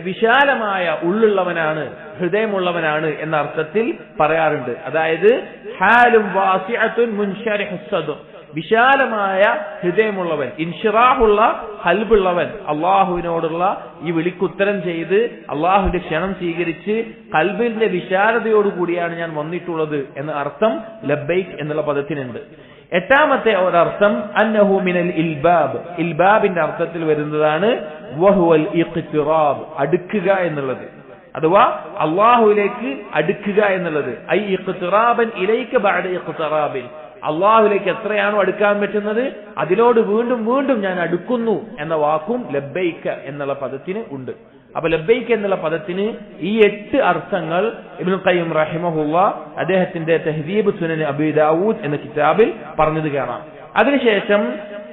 വിശാലമായ ഉള്ളുള്ളവനാണ്, ഹൃദയമുള്ളവനാണ് എന്ന അർത്ഥത്തിൽ പറയാറുണ്ട്. അതായത് ഹാലും വാസിഅത്തുൻ മുൻശരിഹുസ് സദ്ർ, വിശാലമായ ഹൃദയമുള്ളവൻ, ഇൻഷിറാഹുള്ള ഖൽബുള്ളവൻ, അള്ളാഹുവിനോടുള്ള ഈ വിളിക്കുത്തരം ചെയ്ത് അള്ളാഹുവിന്റെ ക്ഷണം സ്വീകരിച്ച് ഖൽബിന്റെ വിശാലതയോടുകൂടിയാണ് ഞാൻ വന്നിട്ടുള്ളത് എന്ന അർത്ഥം ലബ്ബൈക്ക് എന്നുള്ള പദത്തിനുണ്ട്. എട്ടാമത്തെ ഒരർത്ഥം അന്നഹു മിനൽ ഇൽബാബ്, ഇൽബാബിന്റെ അർത്ഥത്തിൽ വരുന്നതാണ് വഹുവൽ ഇഖ്തിറാബ്, അടുക്കുക എന്നുള്ളത്, അഥവാ അള്ളാഹുവിലേക്ക് അടുക്കുക എന്നുള്ളത്. ഐ ഇഖ്തിറാബൻ ഇലൈക ബഅദ ഇഖ്തിറാബിൻ, അള്ളാഹുവിലേക്ക് എത്രയാണോ അടുക്കാൻ പറ്റുന്നത് അതിനോട് വീണ്ടും വീണ്ടും ഞാൻ അടുക്കുന്നു എന്ന വാക്കും ലബ്ബൈക എന്നുള്ള പദത്തിന് ഉണ്ട്. അപ്പൊ ലബ്ബൈക എന്നുള്ള പദത്തിന് ഈ 8 അർത്ഥങ്ങൾ ഇബ്നുൽ ഖയ്യിം റഹിമഹുല്ലാ അദ്ദേഹത്തിന്റെ തഹ്ദീബ് സുനൻ അബീ ദാവൂദ് എന്ന കിതാബിൽ പറഞ്ഞത് കാണാം. അതിനുശേഷം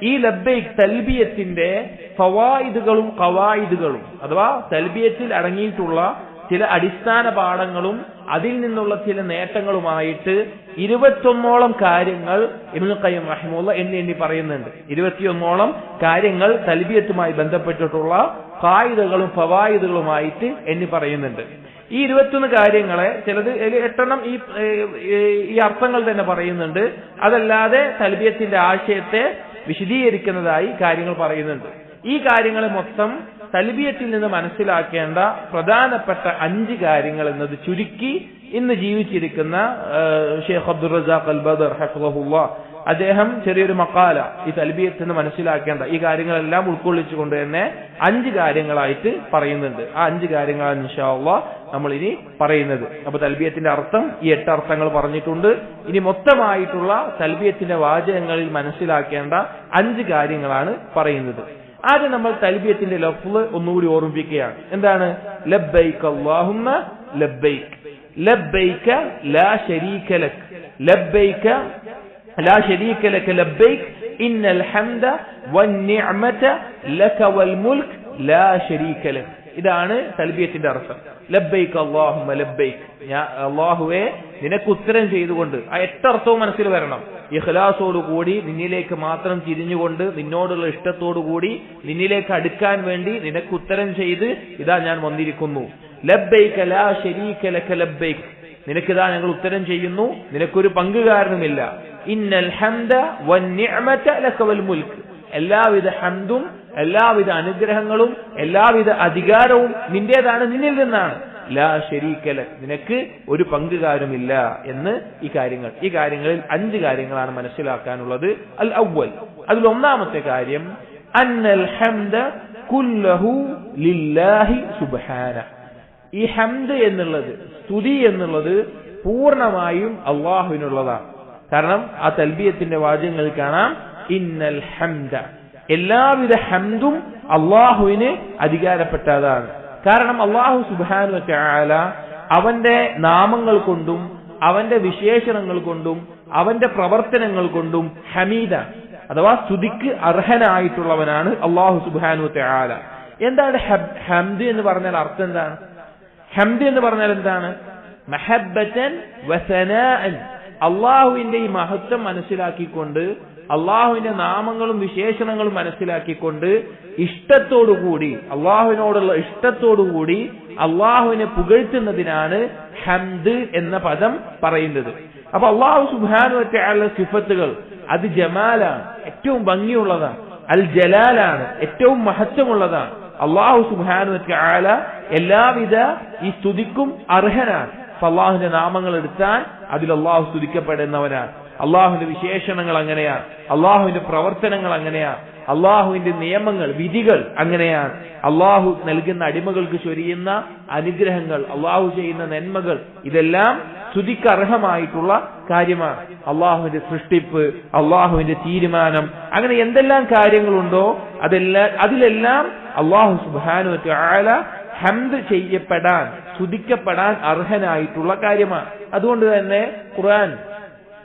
ഈ ലബ്ബൈക് തൽബിയത്തിന്റെ ഫവായിദുകളും ഖവായിദുകളും, അഥവാ തൽബിയത്തിൽ അടങ്ങിയിട്ടുള്ള ചില അടിസ്ഥാന പാഠങ്ങളും അതിൽ നിന്നുള്ള ചില നേട്ടങ്ങളുമായിട്ട് 21ഓളം കാര്യങ്ങൾ ഇബ്നുൽ ഖയ്യിം റഹിമഹുല്ലാ എണ്ണി പറയുന്നുണ്ട്. 21ഓളം കാര്യങ്ങൾ തൽബിയത്തുമായി ബന്ധപ്പെട്ടിട്ടുള്ള ഖായിദകളും ഫവായിദുകളുമായിട്ട് എണ്ണി പറയുന്നുണ്ട്. ഈ 21 കാര്യങ്ങളെ ചിലത് 8 ഈ അർത്ഥങ്ങൾ തന്നെ പറയുന്നുണ്ട്. അതല്ലാതെ തൽബിയത്തിന്റെ ആശയത്തെ വിശദീകരിക്കുന്നതായി കാര്യങ്ങൾ പറയുന്നുണ്ട്. ഈ കാര്യങ്ങളെ മൊത്തം തൽബിയത്തിൽ നിന്ന് മനസ്സിലാക്കേണ്ട പ്രധാനപ്പെട്ട 5 കാര്യങ്ങൾ എന്നത് ചുരുക്കി ഇന്ന് ജീവിച്ചിരിക്കുന്ന ഷെയ്ഖ് അബ്ദുർ റസാഖ് അൽ ബദർ ഹഫിളഹുല്ലാ അദ്ദേഹം ചെറിയൊരു മഖാല ഈ തൽബിയത്തിൽ നിന്ന് മനസ്സിലാക്കേണ്ട ഈ കാര്യങ്ങളെല്ലാം ഉൾക്കൊള്ളിച്ചുകൊണ്ട് തന്നെ 5 കാര്യങ്ങളായിട്ട് പറയുന്നുണ്ട്. ആ 5 കാര്യങ്ങളാണ് ഇൻഷാ അല്ലാഹ് നമ്മൾ ഇനി പറയുന്നത്. അപ്പൊ തൽബിയത്തിന്റെ അർത്ഥം ഈ 8 അർത്ഥങ്ങൾ പറഞ്ഞിട്ടുണ്ട്. ഇനി മൊത്തമായിട്ടുള്ള തൽബിയത്തിന്റെ വാചകങ്ങളിൽ മനസ്സിലാക്കേണ്ട 5 കാര്യങ്ങളാണ് പറയുന്നത്. ആദ്യം നമ്മൾ തൽബിയത്തിന്റെ ലഫ്ള് ഒന്നുകൂടി ഓർമ്മിപ്പിക്കുകയാണ്. എന്താണ്? ലബ്ബൈക അല്ലാഹുമ്മ ലബ്ബൈക, ലബ്ബൈക ലാ ശരീക ലക്, ലബ്ബൈക ലാ ശരീക ലക ലബ്ബൈക ഇന്നൽ ഹംദ വന്നിഅമത ലക വൽ മുൽക് ലാ ശരീക ലക്. ഇതാണ് തൽബിയത്തിന്റെ അർത്ഥം. ലബ്ബൈക അല്ലാഹുമ്മ ലബ്ബൈക, അല്ലാഹുവേ നിനക്ക് ഉത്തരം ചെയ്തുകൊണ്ട്. ആ 8 അർത്ഥവും മനസ്സിൽ വരണം. ഇഖ്ലാസോടുകൂടി നിന്നിലേക്ക് മാത്രം തിരിഞ്ഞുകൊണ്ട് നിന്നോടുള്ള ഇഷ്ടത്തോടുകൂടി നിന്നിലേക്ക് അടുക്കാൻ വേണ്ടി നിനക്ക് ഉത്തരം ചെയ്ത് ഇതാ ഞാൻ വന്നിരിക്കുന്നു. ലബ്ബൈക ലാ ശരീക ലക ലബ്ബൈക, നിനക്കിതാ ഞങ്ങൾ ഉത്തരം ചെയ്യുന്നു, നിനക്കൊരു പങ്കുകാരനുമില്ല. ഇന്നൽ ഹംദ വന്നിഅമത ലക വൽ മുൽക്, എല്ലാവിധ ഹംദും എല്ലാവിധ അനുഗ്രഹങ്ങളും എല്ലാവിധ അധികാരവും നിന്റേതാണ്, നിന്നിൽ നിന്നാണ്. ലാ ശരീക ലക്, നിനക്ക് ഒരു പങ്കുകാരുമില്ല എന്ന് ഈ കാര്യങ്ങളിൽ 5 കാര്യങ്ങളാണ് മനസ്സിലാക്കാനുള്ളത്. അൽ അവ്വൽ, അതിൽ ഒന്നാമത്തെ കാര്യം അന്നൽ ഹംദ കുല്ലഹു ലില്ലാഹി സുബ്ഹാനഹു, ഈ ഹംദ് എന്നുള്ളത്, സ്തുതി എന്നുള്ളത് പൂർണ്ണമായും അള്ളാഹുവിനുള്ളതാണ്. കാരണം ആ തൽബിയത്തിന്റെ വാചകങ്ങളിൽ കാണാം ഇന്നൽ ഹംദ, എല്ലാവിധ ഹംദും അള്ളാഹുവിന് അധികാരപ്പെട്ടതാണ്. കാരണം അള്ളാഹു സുബ്ഹാനഹു വ തആല അവന്റെ നാമങ്ങൾ കൊണ്ടും അവന്റെ വിശേഷണങ്ങൾ കൊണ്ടും അവന്റെ പ്രവർത്തനങ്ങൾ കൊണ്ടും ഹമീദ, അഥവാ സ്തുതിക്ക് അർഹനായിട്ടുള്ളവനാണ് അള്ളാഹു സുബ്ഹാനഹു വ തആല. എന്താണ് ഹംദ് എന്ന് പറഞ്ഞാൽ അർത്ഥം എന്താണ്? ഹംദ് എന്ന് പറഞ്ഞാൽ എന്താണ്? മഹബ്ബതൻ വസനാഅൻ, അള്ളാഹുവിന്റെ ഈ മഹത്വം മനസ്സിലാക്കിക്കൊണ്ട്, അള്ളാഹുവിന്റെ നാമങ്ങളും വിശേഷണങ്ങളും മനസ്സിലാക്കിക്കൊണ്ട്, ഇഷ്ടത്തോടുകൂടി, അള്ളാഹുവിനോടുള്ള ഇഷ്ടത്തോടുകൂടി അള്ളാഹുവിനെ പുകഴ്ത്തുന്നതിനാണ് ഹംദ് എന്ന പദം പറയുന്നത്. അപ്പൊ അള്ളാഹു സുബ്ഹാനഹു വ തആല സിഫത്തുകൾ അത് ജമാലാണ്, ഏറ്റവും ഭംഗിയുള്ളതാണ്. അൽ ജലാലാണ്, ഏറ്റവും മഹത്വമുള്ളതാണ്. അള്ളാഹു സുബ്ഹാനഹു വ തആല എല്ലാവിധ ഈ സ്തുതിക്കും അർഹനാണ്. അപ്പൊ അള്ളാഹുവിന്റെ നാമങ്ങൾ എടുത്താൽ അതിൽ അള്ളാഹു സ്തുതിക്കപ്പെടുന്നവനാണ്. അള്ളാഹുവിന്റെ വിശേഷണങ്ങൾ അങ്ങനെയാണ്, അള്ളാഹുവിന്റെ പ്രവർത്തനങ്ങൾ അങ്ങനെയാണ്, അള്ളാഹുവിന്റെ നിയമങ്ങൾ വിധികൾ അങ്ങനെയാണ്. അള്ളാഹു നൽകുന്ന അടിമകൾക്ക് ചൊരിയുന്ന അനുഗ്രഹങ്ങൾ, അള്ളാഹു ചെയ്യുന്ന നന്മകൾ, ഇതെല്ലാം സ്തുതിക്കർഹമായിട്ടുള്ള കാര്യമാണ്. അള്ളാഹുവിന്റെ സൃഷ്ടിപ്പ്, അള്ളാഹുവിന്റെ തീരുമാനം, അങ്ങനെ എന്തെല്ലാം കാര്യങ്ങളുണ്ടോ അതിലെല്ലാം അള്ളാഹു സുബ്ഹാനഹു വ തആല ഹംദ് ചെയ്യപ്പെടാൻ, സ്തുതിക്കപ്പെടാൻ അർഹനായിട്ടുള്ള കാര്യമാണ്. അതുകൊണ്ട് തന്നെ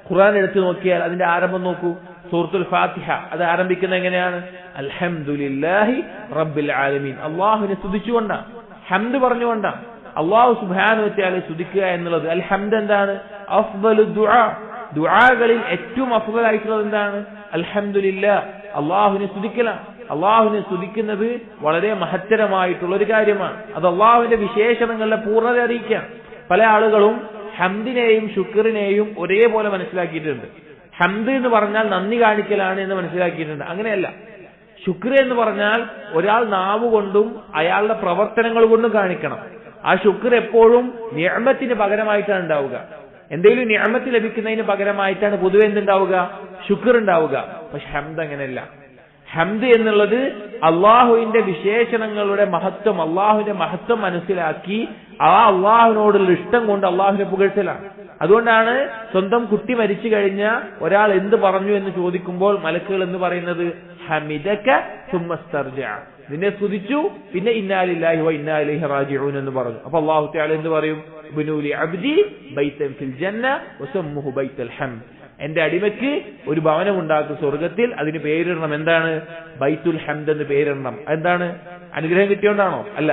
ഖുർആൻ എടുത്തു നോക്കിയാൽ അതിന്റെ ആരംഭം നോക്കൂ. സൂറത്തുൽ ഫാത്തിഹ അത് ആരംഭിക്കുന്നത് എങ്ങനെയാണ്? അൽഹംദുലില്ലാഹി റബ്ബിൽ ആലമീൻ. അള്ളാഹുവിനെ സ്തുതിച്ചുകൊണ്ടാണ്, ഹംദ് പറഞ്ഞുകൊണ്ടാണ്. അള്ളാഹു സുബ്ഹാനഹു വ തആല സ്തുതിക്കുക എന്നുള്ളത്, അൽ ഹംദ് എന്താണ്? അഫ്ദലു ദുആ, ദുആകളിൽ ഏറ്റവും അഫ്ദലായിട്ടുള്ളത് എന്താണ്? അൽഹംദുലില്ലാഹ്, അള്ളാഹുവിനെ സ്തുതിക്കലാണ്. അള്ളാഹുവിനെ സ്തുതിക്കുന്നത് വളരെ മഹത്തരമായിട്ടുള്ള ഒരു കാര്യമാണ്. അത് അള്ളാഹുവിന്റെ വിശേഷണങ്ങളുടെ പൂർണ്ണത അറിയിക്കാം. പല ആളുകളും ഹംദിനെയും ശുക്റിനെയും ഒരേപോലെ മനസ്സിലാക്കിയിട്ടുണ്ട്. ഹംദ് എന്ന് പറഞ്ഞാൽ നന്ദി കാണിക്കലാണ് എന്ന് മനസ്സിലാക്കിയിട്ടുണ്ട്. അങ്ങനെയല്ല. ശുക്ർ എന്ന് പറഞ്ഞാൽ ഒരാൾ നാവ് കൊണ്ടും അയാളുടെ പ്രവർത്തനങ്ങൾ കൊണ്ടും കാണിക്കണം. ആ ശുക്ർ എപ്പോഴും നിഅമത്തിന് പകരമായിട്ടാണ് ഉണ്ടാവുക. എന്തെങ്കിലും നിഅമത്ത് ലഭിക്കുന്നതിന് പകരമായിട്ടാണ് പൊതുവെ എന്തുണ്ടാവുക? ശുക്ർ ഉണ്ടാവുക. പക്ഷെ ഹംദ് അങ്ങനെയല്ല. ഹംദ് എന്നുള്ളത് അള്ളാഹുവിന്റെ വിശേഷണങ്ങളുടെ മഹത്വം, അള്ളാഹുവിന്റെ മഹത്വം മനസ്സിലാക്കി ആ അള്ളാഹുവിനോടുള്ള ഇഷ്ടം കൊണ്ട് അള്ളാഹുവിനെ പുകഴ്ത്തലാണ്. അതുകൊണ്ടാണ് സ്വന്തം കുട്ടി മരിച്ചു കഴിഞ്ഞ ഒരാൾ എന്ത് പറഞ്ഞു എന്ന് ചോദിക്കുമ്പോൾ മലക്കുകൾ എന്ന് പറയുന്നത് ഹമിദക സുമ്മസ്തർജഅ, നിന്നെ സ്തുതിച്ചു പിന്നെ ഇന്നാ ലില്ലാഹി വ ഇന്നാ ഇലൈഹി റാജിഊൻ എന്ന് പറഞ്ഞു. അപ്പൊ അല്ലാഹു തആല എന്ത് പറയും? ബിനൂലി അബ്ദി ബൈതൻ ഫിൽ ജന്ന വസമ്മുഹു ബൈത്തുൽ ഹംദ്, എന്റെ അടിമയ്ക്ക് ഒരു ഭവനം ഉണ്ടാക്കും സ്വർഗത്തിൽ, അതിന് പേരിടണം. എന്താണ്? ബൈത്തുൽ ഹംദ് എന്ന് പേരിടണം. എന്താണ്? അനുഗ്രഹം കിട്ടിയോണ്ടാണോ? അല്ല.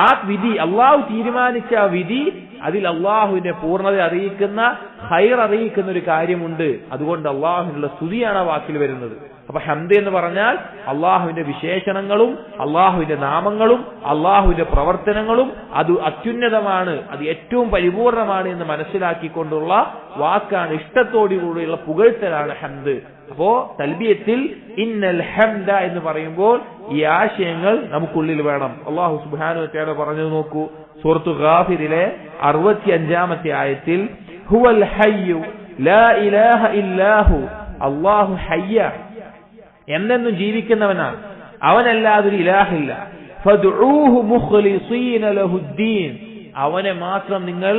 ആ വിധി, അള്ളാഹു തീരുമാനിച്ച ആ വിധി, അതിൽ അള്ളാഹുവിന്റെ പൂർണ്ണത അറിയിക്കുന്ന, ഖൈർ അറിയിക്കുന്ന ഒരു കാര്യമുണ്ട്. അതുകൊണ്ട് അള്ളാഹുവിനുള്ള സ്തുതിയാണ് ആ വാക്കിൽ വരുന്നത്. അപ്പൊ ഹംദ് എന്ന് പറഞ്ഞാൽ അള്ളാഹുവിന്റെ വിശേഷണങ്ങളും അള്ളാഹുവിന്റെ നാമങ്ങളും അള്ളാഹുവിന്റെ പ്രവർത്തനങ്ങളും അത് അത്യുന്നതമാണ്, അത് ഏറ്റവും പരിപൂർണമാണ് എന്ന് മനസ്സിലാക്കിക്കൊണ്ടുള്ള വാക്കാണ്. ഇഷ്ടത്തോടുകൂടിയുള്ള പുകഴ്ത്തലാണ് ഹംദ്. അപ്പോ തൽബിയത്തിൽ ഇന്നൽ ഹംദ എന്ന് പറയുമ്പോൾ ഈ ആശയങ്ങൾ നമുക്കുള്ളിൽ വേണം. അള്ളാഹു സുബ്ഹാനഹു വ തആല പറഞ്ഞു നോക്കൂ, സൂറത്തു ഗാഫിറിലെ 65-ാമത്തെ ആയത്തിൽ, ഹുവൽ ഹയ്യു ലാ ഇലാഹ ഇല്ലാഹു, അല്ലാഹു ഹയ്യ, എന്നെന്നും ജീവിക്കുന്നവനാണ്, അവനല്ലാതൊരു ഇലാഹില്ല. ഫദ്ഉഹു മുഖ്ലിസീന ലഹുദ്ദീൻ, അവനെ മാത്രം നിങ്ങൾ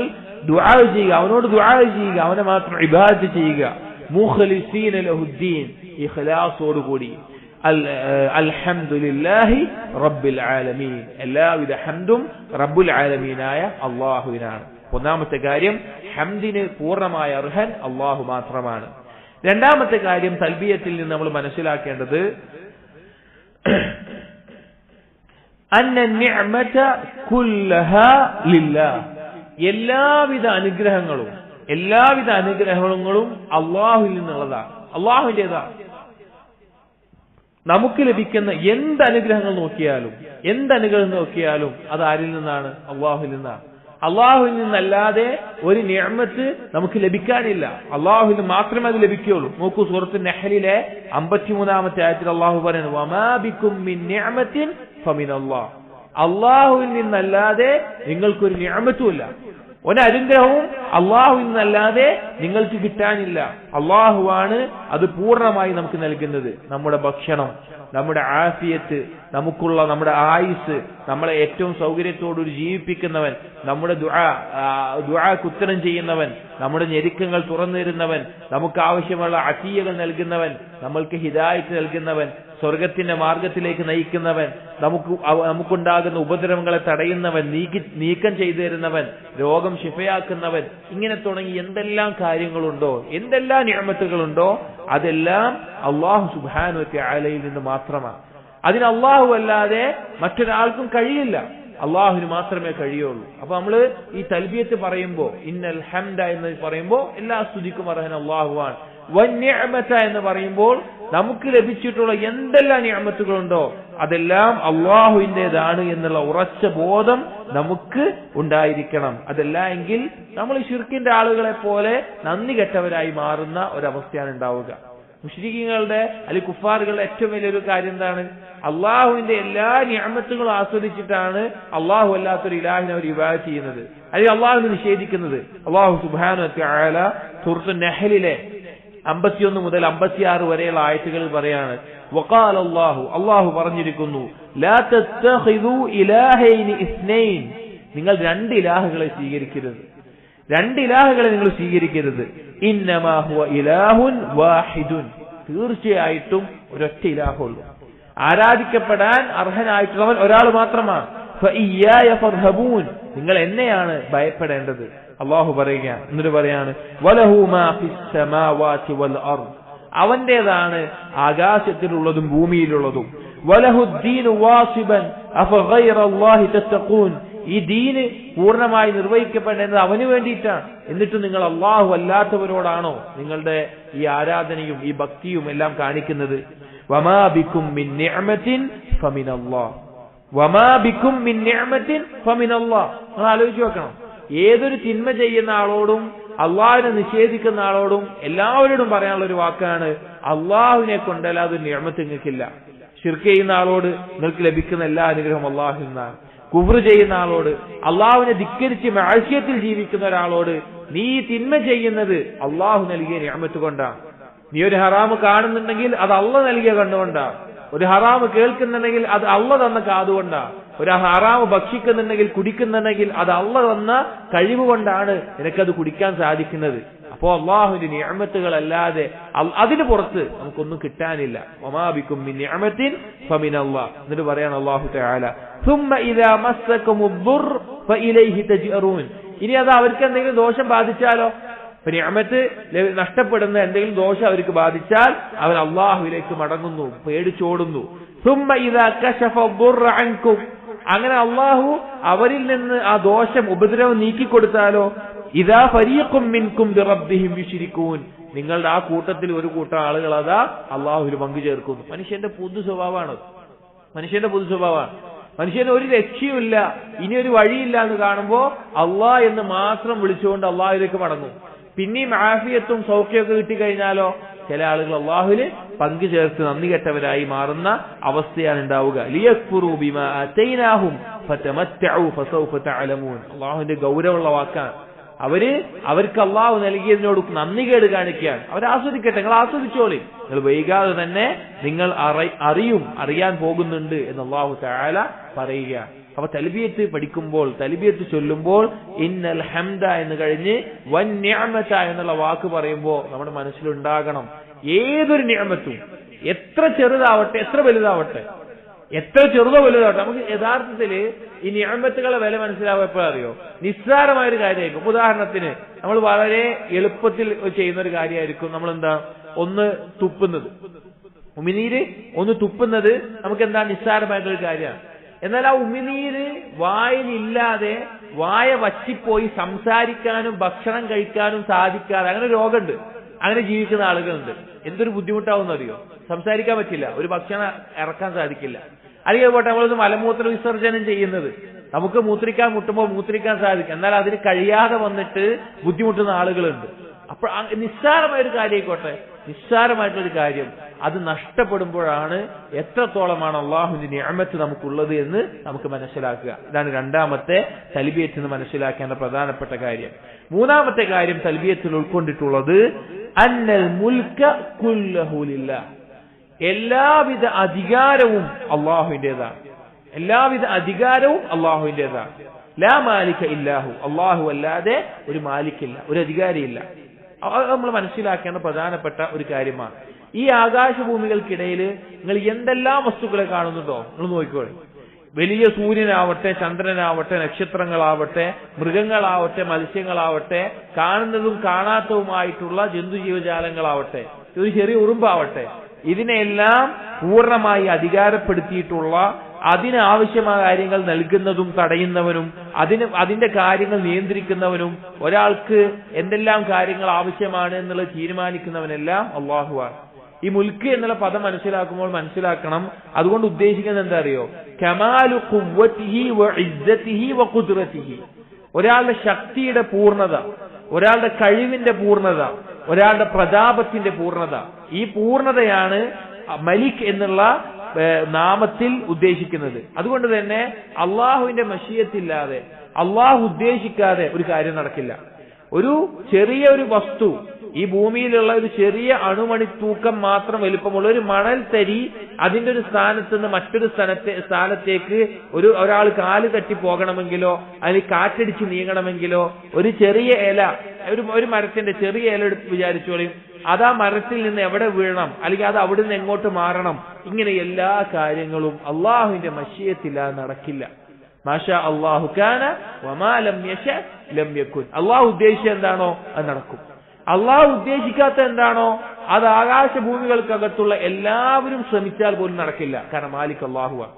ദുആ ചെയ്യുക, അവനോട് ദുആ ചെയ്യുക, അവനെ മാത്രം ഇബാദത്ത് ചെയ്യുക. മുഖ്ലിസീന ലഹുദ്ദീൻ, ഇഖ്ലാസോട് കൂടി. അൽഹംദുലില്ലാഹി റബ്ബിൽ ആലമീൻ, എല്ലാവിധ ഹംദും റബ്ബുൽ ആലമീനായ അള്ളാഹുവിനാണ്. ഒന്നാമത്തെ കാര്യം, ഹംദിന് പൂർണ്ണമായ അർഹൻ അള്ളാഹു മാത്രമാണ്. രണ്ടാമത്തെ കാര്യം, തൽബിയത്തിൽ നിന്ന് നമ്മൾ മനസ്സിലാക്കേണ്ടത് അന്ന നിഅമത കുല്ലഹാ ലില്ലാഹ്, എല്ലാവിധ അനുഗ്രഹങ്ങളും അള്ളാഹുവിൽ നിന്നുള്ളതാണ്, അള്ളാഹുവിന്റേതാണ്. നമുക്ക് ലഭിക്കുന്ന എന്ത് അനുഗ്രഹങ്ങൾ നോക്കിയാലും അത് ആരിൽ നിന്നാണ്? അള്ളാഹുവിൽ നിന്നാണ്. അള്ളാഹുവിൽ നിന്നല്ലാതെ ഒരു നിഅമത്ത് നമുക്ക് ലഭിക്കാനില്ല. അള്ളാഹുവിന് മാത്രമേ അത് ലഭിക്കുകയുള്ളൂ. നോക്കൂ, സൂറത്തുൽ നഹ്ലിലെ 53-ാമത്തെ ആയത്തിൽ അള്ളാഹു പറയുന്നു, വമാ ബികും മിൻ നിഅമത്തിൻ ഫമിനല്ലാഹ്, അള്ളാഹുവിൽ നിന്നല്ലാതെ നിങ്ങൾക്കൊരു നിഅമത്തുമില്ല, ഒരനുഗ്രഹവും അള്ളാഹുവിൽ നിന്നല്ലാതെ നിങ്ങൾക്ക് കിട്ടാനില്ല. അള്ളാഹുവാണ് അത് പൂർണ്ണമായി നമുക്ക് നൽകുന്നത്. നമ്മുടെ ഭക്ഷണം, നമ്മുടെ ആഫിയത്ത്, നമ്മുടെ ആയുസ്, നമ്മളെ ഏറ്റവും സൗകര്യത്തോടുകൂടി ജീവിപ്പിക്കുന്നവൻ, നമ്മുടെ ദുആക്ക് ഉത്തരം ചെയ്യുന്നവൻ, നമ്മുടെ ഞെരുക്കങ്ങൾ തുറന്നു തരുന്നവൻ, നമുക്ക് ആവശ്യമുള്ള അസീയകൾ നൽകുന്നവൻ, നമ്മൾക്ക് ഹിദായത്ത് നൽകുന്നവൻ, സ്വർഗത്തിന്റെ മാർഗത്തിലേക്ക് നയിക്കുന്നവൻ, നമുക്കുണ്ടാകുന്ന ഉപദ്രവങ്ങളെ തടയുന്നവൻ, നീക്കം ചെയ്തു തരുന്നവൻ, രോഗം ശിഫയാക്കുന്നവൻ, ഇങ്ങനെ തുടങ്ങി എന്തെല്ലാം കാര്യങ്ങളുണ്ടോ, എന്തെല്ലാം നിഅമത്തുകളുണ്ടോ, അതെല്ലാം അല്ലാഹു സുബ്ഹാനഹു വ തആലയിൽ നിന്ന് മാത്രമാണ്. അതിന് അള്ളാഹു അല്ലാതെ മറ്റൊരാൾക്കും കഴിയില്ല, അള്ളാഹുവിന് മാത്രമേ കഴിയുള്ളൂ. അപ്പൊ നമ്മള് ഈ തൽബിയത്ത് പറയുമ്പോ ഇന്നൽ ഹംദ എന്ന് പറയുമ്പോ എല്ലാ സ്തുതിക്കും അർഹൻ അള്ളാഹുവാണ്. വന്നിഅമത എന്ന് പറയുമ്പോൾ നമുക്ക് ലഭിച്ചിട്ടുള്ള എന്തെല്ലാം നിഅമത്തുകളുണ്ടോ അതെല്ലാം അള്ളാഹുവിന്റേതാണ് എന്നുള്ള ഉറച്ച ബോധം നമുക്ക് ഉണ്ടായിരിക്കണം. അതല്ല എങ്കിൽ നമ്മൾ ശിർക്കിന്റെ ആളുകളെ പോലെ നന്ദി കെട്ടവരായി മാറുന്ന ഒരവസ്ഥയാണ് ഉണ്ടാവുക. മുശ്രിക്കീങ്ങളുടെ അല്ലെങ്കിൽ കുഫാറുകളുടെ ഏറ്റവും വലിയൊരു കാര്യം എന്താണ്? അള്ളാഹുവിന്റെ എല്ലാ നിഅമത്തുകളും ആസ്വദിച്ചിട്ടാണ് അള്ളാഹു അല്ലാത്തൊരു ഇലാഹിനെ അവർ ഇബാദത്ത് ചെയ്യുന്നത്, അല്ലെങ്കിൽ അള്ളാഹുവിനെ നിഷേധിക്കുന്നത്. അള്ളാഹു സുബ്ഹാനഹു വ തആല സൂറത്തുൽ നഹ്ലിലെ 51 മുതൽ 56 വരെയുള്ള ആയത്തുകളിൽ പറയാണ്, വഖാല അള്ളാഹു പറഞ്ഞിരിക്കുന്നു, ലാ തത്തഖിദു ഇലാഹൈനി ഇസ്നൈൻ, നിങ്ങൾ രണ്ട് ഇലാഹുകളെ സ്വീകരിക്കരുത്, രണ്ട് ഇലാഹുകളെ നിങ്ങൾ സ്വീകരിക്കരുത്. ഇന്നമാ ഹുവ ഇലാഹുൻ വാഹിദുൻ, തീർച്ചയായിട്ടും ഒരൊറ്റ ഇലാഹുള്ളൂ, ആരാധിക്കപ്പെടാൻ അർഹനായിട്ടുള്ളവൻ ഒരാൾ മാത്രമാണ്. ഫഇയ്യായ ഫർഹബൂൻ, നിങ്ങൾ എന്നെയാണ് ഭയപ്പെടേണ്ടത്. അള്ളാഹു പറയുക എന്നിട്ട് പറയാണ്, വലഹു മാ ഫിസ് സമാവാതി വൽ അർദ്, അവന്റേതാണ് ആകാശത്തിലുള്ളതും ഭൂമിയിലുള്ളതും. വലഹുദ്ദീനു വാസിബൻ അഫഗൈറല്ലാഹി തത്തഖൂൻ, ഈ ദീന് പൂർണ്ണമായി നിർവഹിക്കപ്പെടേണ്ടത് അവന് വേണ്ടിയിട്ടാണ്. എന്നിട്ട് നിങ്ങൾ അള്ളാഹു അല്ലാത്തവരോടാണോ നിങ്ങളുടെ ഈ ആരാധനയും ഈ ഭക്തിയും എല്ലാം കാണിക്കുന്നത്? വമാ ബികും മിൻ നിഅമത്തിൻ ഫമിനല്ലാഹ്, വമാ ബികും മിൻ നിഅമത്തിൻ ഫമിനല്ലാഹ്. നിങ്ങൾ ആലോചിച്ച് നോക്കണം, ഏതൊരു തിന്മ ചെയ്യുന്ന ആളോടും അള്ളാഹുവിനെ നിഷേധിക്കുന്ന ആളോടും എല്ലാവരോടും പറയാനുള്ള ഒരു വാക്കാണ്, അള്ളാഹുവിനെ കൊണ്ടല്ലാതെ ഒരു നിഅമത്ത് നിങ്ങൾക്കില്ല. ശിർക്ക് ചെയ്യുന്ന ആളോട് നിങ്ങൾക്ക് ലഭിക്കുന്ന എല്ലാ അനുഗ്രഹം അള്ളാഹു നിന്നാണ്. കുഫ്ർ ചെയ്യുന്ന ആളോട്, അള്ളാഹുവിനെ ധിക്കരിച്ച് മഅസിയത്തിൽ ജീവിക്കുന്ന ഒരാളോട്, നീ തിന്മ ചെയ്യുന്നത് അള്ളാഹു നൽകിയ നിഅമത്ത് കൊണ്ടാണ്. നീ ഒരു ഹറാമ് കാണുന്നുണ്ടെങ്കിൽ അത് അള്ളാഹ് നൽകിയ കണ്ണുകൊണ്ടാണ്. ഒരു ഹറാമ് കേൾക്കുന്നുണ്ടെങ്കിൽ അത് അള്ളാഹ് തന്ന കാതുകൊണ്ടാണ്. ഒരു ഹറാമ് ഭക്ഷിക്കുന്നുണ്ടെങ്കിൽ കുടിക്കുന്നുണ്ടെങ്കിൽ അത് അള്ളാഹ് തന്ന കഴിവ് കൊണ്ടാണ് നിനക്കത് കുടിക്കാൻ സാധിക്കുന്നത്. അപ്പോ അള്ളാഹുവിന്റെ നിഅമത്തുകൾ അല്ലാതെ അതിന് പുറത്ത് നമുക്കൊന്നും കിട്ടാനില്ല. വമാ ബികും മിൻ നിഅമത്തിൻ ഫമിനല്ലാഹ്. എന്നിട്ട് പറയാണ് അല്ലാഹു തആല, സുമ്മ ഇദാ മസ്സകുമുദ്ദുർ ഫഇലൈഹി തജ്അറൂൻ, ഇനി അത് അവർക്ക് എന്തെങ്കിലും ദോഷം ബാധിച്ചാലോ, നിഅമത്ത് നഷ്ടപ്പെടുന്ന എന്തെങ്കിലും ദോഷം അവർക്ക് ബാധിച്ചാൽ അവർ അള്ളാഹുവിലേക്ക് മടങ്ങുന്നു, പേടിച്ചോടുന്നു. സുമ്മ ഇദാ കശഫ ദുർറ അൻകും, അങ്ങനെ അള്ളാഹു അവരിൽ നിന്ന് ആ ദോഷം ഉപദ്രവം നീക്കിക്കൊടുത്താലോ, ഇദാ ഫരീഖും മിൻകും ബിറബ്ബിഹിം യുശ്രികൂൻ, നിങ്ങളുടെ ആ കൂട്ടത്തിൽ ഒരു കൂട്ടം ആളുകൾ അതാ അള്ളാഹുവിൽ പങ്കു ചേർക്കുന്നു. മനുഷ്യന്റെ പൊതു സ്വഭാവമാണ്, മനുഷ്യന്റെ പൊതു സ്വഭാവമാണ്. മനുഷ്യന് ഒരു രക്ഷയുമില്ല, ഇനി ഒരു വഴിയില്ല എന്ന് കാണുമ്പോ അള്ളാഹ് എന്ന് മാത്രം വിളിച്ചുകൊണ്ട് അള്ളാഹുവിലേക്ക് മടങ്ങും. പിന്നെയും ആഫിയത്തും സൗഖ്യമൊക്കെ കിട്ടിക്കഴിഞ്ഞാലോ ചില ആളുകൾ അള്ളാഹുവിന് പങ്കു ചേർത്ത് നന്ദി കെട്ടവരായി മാറുന്ന അവസ്ഥയാണ് ഉണ്ടാവുക. ലിയക്ഫുറൂ ബിമാ ആതൈനാഹും ഫതമത്തഉ ഫസൗഫ തഅലമൂൻ, അള്ളാഹുവിന്റെ ഗൗരവമുള്ള വാക്കാണ്. അവർക്ക് അള്ളാഹു നൽകിയതിനോട് നന്ദികേട് കാണിക്കുകയാണ്. അവരാസ്വദിക്കട്ടെ, നിങ്ങൾ ആസ്വദിച്ചോളി, നിങ്ങൾ വൈകാതെ തന്നെ നിങ്ങൾ അറിയാൻ പോകുന്നുണ്ട് എന്ന് അള്ളാഹു തആല പറയുക. അപ്പൊ തൽബിയത്ത് പഠിക്കുമ്പോൾ, തൽബിയത്ത് ചൊല്ലുമ്പോൾ ഇന്നൽ ഹംദ എന്ന് കഴിഞ്ഞ് വൻ നിഅമത എന്നുള്ള വാക്ക് പറയുമ്പോൾ നമ്മുടെ മനസ്സിലുണ്ടാകണം, ഏതൊരു നിഅമത്തും എത്ര ചെറുതാവട്ടെ എത്ര വലുതാവട്ടെ, എത്ര ചെറുതോ വലുതാവട്ടെ, നമുക്ക് യഥാർത്ഥത്തില് ഈ നിഅമത്തുകളെ വില മനസ്സിലാവുക അറിയോ? നിസ്സാരമായൊരു കാര്യമായിരിക്കും. ഉദാഹരണത്തിന് നമ്മൾ വളരെ എളുപ്പത്തിൽ ചെയ്യുന്ന ഒരു കാര്യമായിരിക്കും നമ്മളെന്താ ഒന്ന് തുപ്പുന്നത്, ഉമിനീര് ഒന്ന് തുപ്പുന്നത് നമുക്ക് എന്താ നിസ്സാരമായിട്ടൊരു കാര്യമാണ്. എന്നാൽ ആ ഉമിനീര് വായിലില്ലാതെ വായ വച്ചിപ്പോയി സംസാരിക്കാനും ഭക്ഷണം കഴിക്കാനും സാധിക്കാതെ അങ്ങനെ രോഗമുണ്ട്, അങ്ങനെ ജീവിക്കുന്ന ആളുകളുണ്ട്. എന്തൊരു ബുദ്ധിമുട്ടാവുന്ന അറിയോ? സംസാരിക്കാൻ പറ്റില്ല, ഒരു ഭക്ഷണം ഇറക്കാൻ സാധിക്കില്ല. അല്ലെങ്കിൽ പോട്ടെ, നമ്മളൊന്ന് മലമൂത്ര വിസർജനം ചെയ്യുന്നത്, നമുക്ക് മൂത്രിക്കാൻ മുട്ടുമ്പോൾ മൂത്രിക്കാൻ സാധിക്കും, എന്നാൽ അതിന് കഴിയാതെ വന്നിട്ട് ബുദ്ധിമുട്ടുന്ന ആളുകളുണ്ട്. അപ്പോൾ നിസ്സാരമായൊരു കാര്യമായിക്കോട്ടെ, നിസ്സാരമായിട്ടൊരു കാര്യം അത് നഷ്ടപ്പെടുമ്പോഴാണ് എത്രത്തോളമാണ് അള്ളാഹുവിന്റെ നിഅമത്ത് നമുക്കുള്ളത് എന്ന് നമുക്ക് മനസ്സിലാക്കുക. ഇതാണ് രണ്ടാമത്തെ തൽബിയത്തിൽ നിന്ന് മനസ്സിലാക്കേണ്ട പ്രധാനപ്പെട്ട കാര്യം. മൂന്നാമത്തെ കാര്യം തൽബിയത്തിൽ ഉൾക്കൊണ്ടിട്ടുള്ളത് അന്നൽ മുൽക കുല്ലഹു ലില്ലാഹ്, എല്ലാവിധ അധികാരവും അള്ളാഹുവിന്റേതാണ്, എല്ലാവിധ അധികാരവും അള്ളാഹുവിന്റേതാണ്. ലാ മാലിക ഇല്ലാഹു, അള്ളാഹു അല്ലാതെ ഒരു മാലിക്കില്ല, ഒരു അധികാരിയില്ല. അത് നമ്മൾ മനസ്സിലാക്കേണ്ട പ്രധാനപ്പെട്ട ഒരു കാര്യമാണ്. ഈ ആകാശഭൂമികൾക്കിടയിൽ നിങ്ങൾ എന്തെല്ലാം വസ്തുക്കളെ കാണുന്നുണ്ടോ നിങ്ങൾ നോക്കിക്കോളി. വലിയ സൂര്യനാവട്ടെ, ചന്ദ്രനാവട്ടെ, നക്ഷത്രങ്ങളാവട്ടെ, മൃഗങ്ങളാവട്ടെ, മത്സ്യങ്ങളാവട്ടെ, കാണുന്നതും കാണാത്തതുമായിട്ടുള്ള ജന്തുജീവജാലങ്ങളാവട്ടെ, ഒരു ചെറിയ ഉറുമ്പാവട്ടെ, ഇതിനെല്ലാം പൂർണ്ണമായി അധികാരപ്പെടുത്തിയിട്ടുള്ള, അതിനാവശ്യമായ കാര്യങ്ങൾ നൽകുന്നതും തടയുന്നവനും അതിന്റെ കാര്യങ്ങൾ നിയന്ത്രിക്കുന്നവനും ഒരാൾക്ക് എന്തെല്ലാം കാര്യങ്ങൾ ആവശ്യമാണ് എന്നുള്ളത് തീരുമാനിക്കുന്നവനെല്ലാം അള്ളാഹുവാണ്. ഈ മുൽക്ക് എന്നുള്ള പദം മനസ്സിലാക്കുമ്പോൾ മനസ്സിലാക്കണം, അതുകൊണ്ട് ഉദ്ദേശിക്കുന്നത് എന്താ അറിയോ? കമാലു ഖുവ്വതിഹി വഇസ്സതിഹി വഖുദ്റതിഹി. ഒരാളുടെ ശക്തിയുടെ പൂർണ്ണത, ഒരാളുടെ കഴിവിന്റെ പൂർണ്ണത, ഒരാളുടെ പ്രതാപത്തിന്റെ പൂർണ്ണത. ഈ പൂർണ്ണതയാണ് മലിക് എന്നുള്ള നാമത്തിൽ ഉദ്ദേശിക്കുന്നത്. അതുകൊണ്ട് തന്നെ അള്ളാഹുവിന്റെ മശിയത്തില്ലാതെ, അള്ളാഹു ഉദ്ദേശിക്കാതെ ഒരു കാര്യം നടക്കില്ല. ഒരു ചെറിയ ഒരു വസ്തു, ഈ ഭൂമിയിലുള്ള ഒരു ചെറിയ അണുമണി തൂക്കം മാത്രം വലുപ്പമുള്ള ഒരു മണൽ തരി, അതിന്റെ ഒരു സ്ഥാനത്ത് നിന്ന് മറ്റൊരു സ്ഥാനത്തേക്ക് ഒരാൾ കാല് തട്ടി പോകണമെങ്കിലോ അല്ലെങ്കിൽ കാറ്റടിച്ച് നീങ്ങണമെങ്കിലോ, ഒരു ചെറിയ ഇല, ഒരു മരത്തിന്റെ ചെറിയ ഇല എടുത്ത് വിചാരിച്ചോളയും, അത് ആ മരത്തിൽ നിന്ന് എവിടെ വീഴണം, അല്ലെങ്കിൽ അത് അവിടെ നിന്ന് എങ്ങോട്ട് മാറണം, ഇങ്ങനെ എല്ലാ കാര്യങ്ങളും അള്ളാഹുവിന്റെ മശിയത്തില്ലാതെ നടക്കില്ല. മാഷാ അല്ലാഹു കാന വമാ ലം യശ ലം യകുൻ. അള്ളാഹു ഉദ്ദേശിച്ച എന്താണോ അത് നടക്കും. അള്ളാഹു ഉദ്ദേശിക്കാത്ത എന്താണോ അത് ആകാശഭൂമികൾക്കകത്തുള്ള എല്ലാവരും ശ്രമിച്ചാൽ പോലും നടക്കില്ല. കാരണം മാലിക് അള്ളാഹുവാണ്.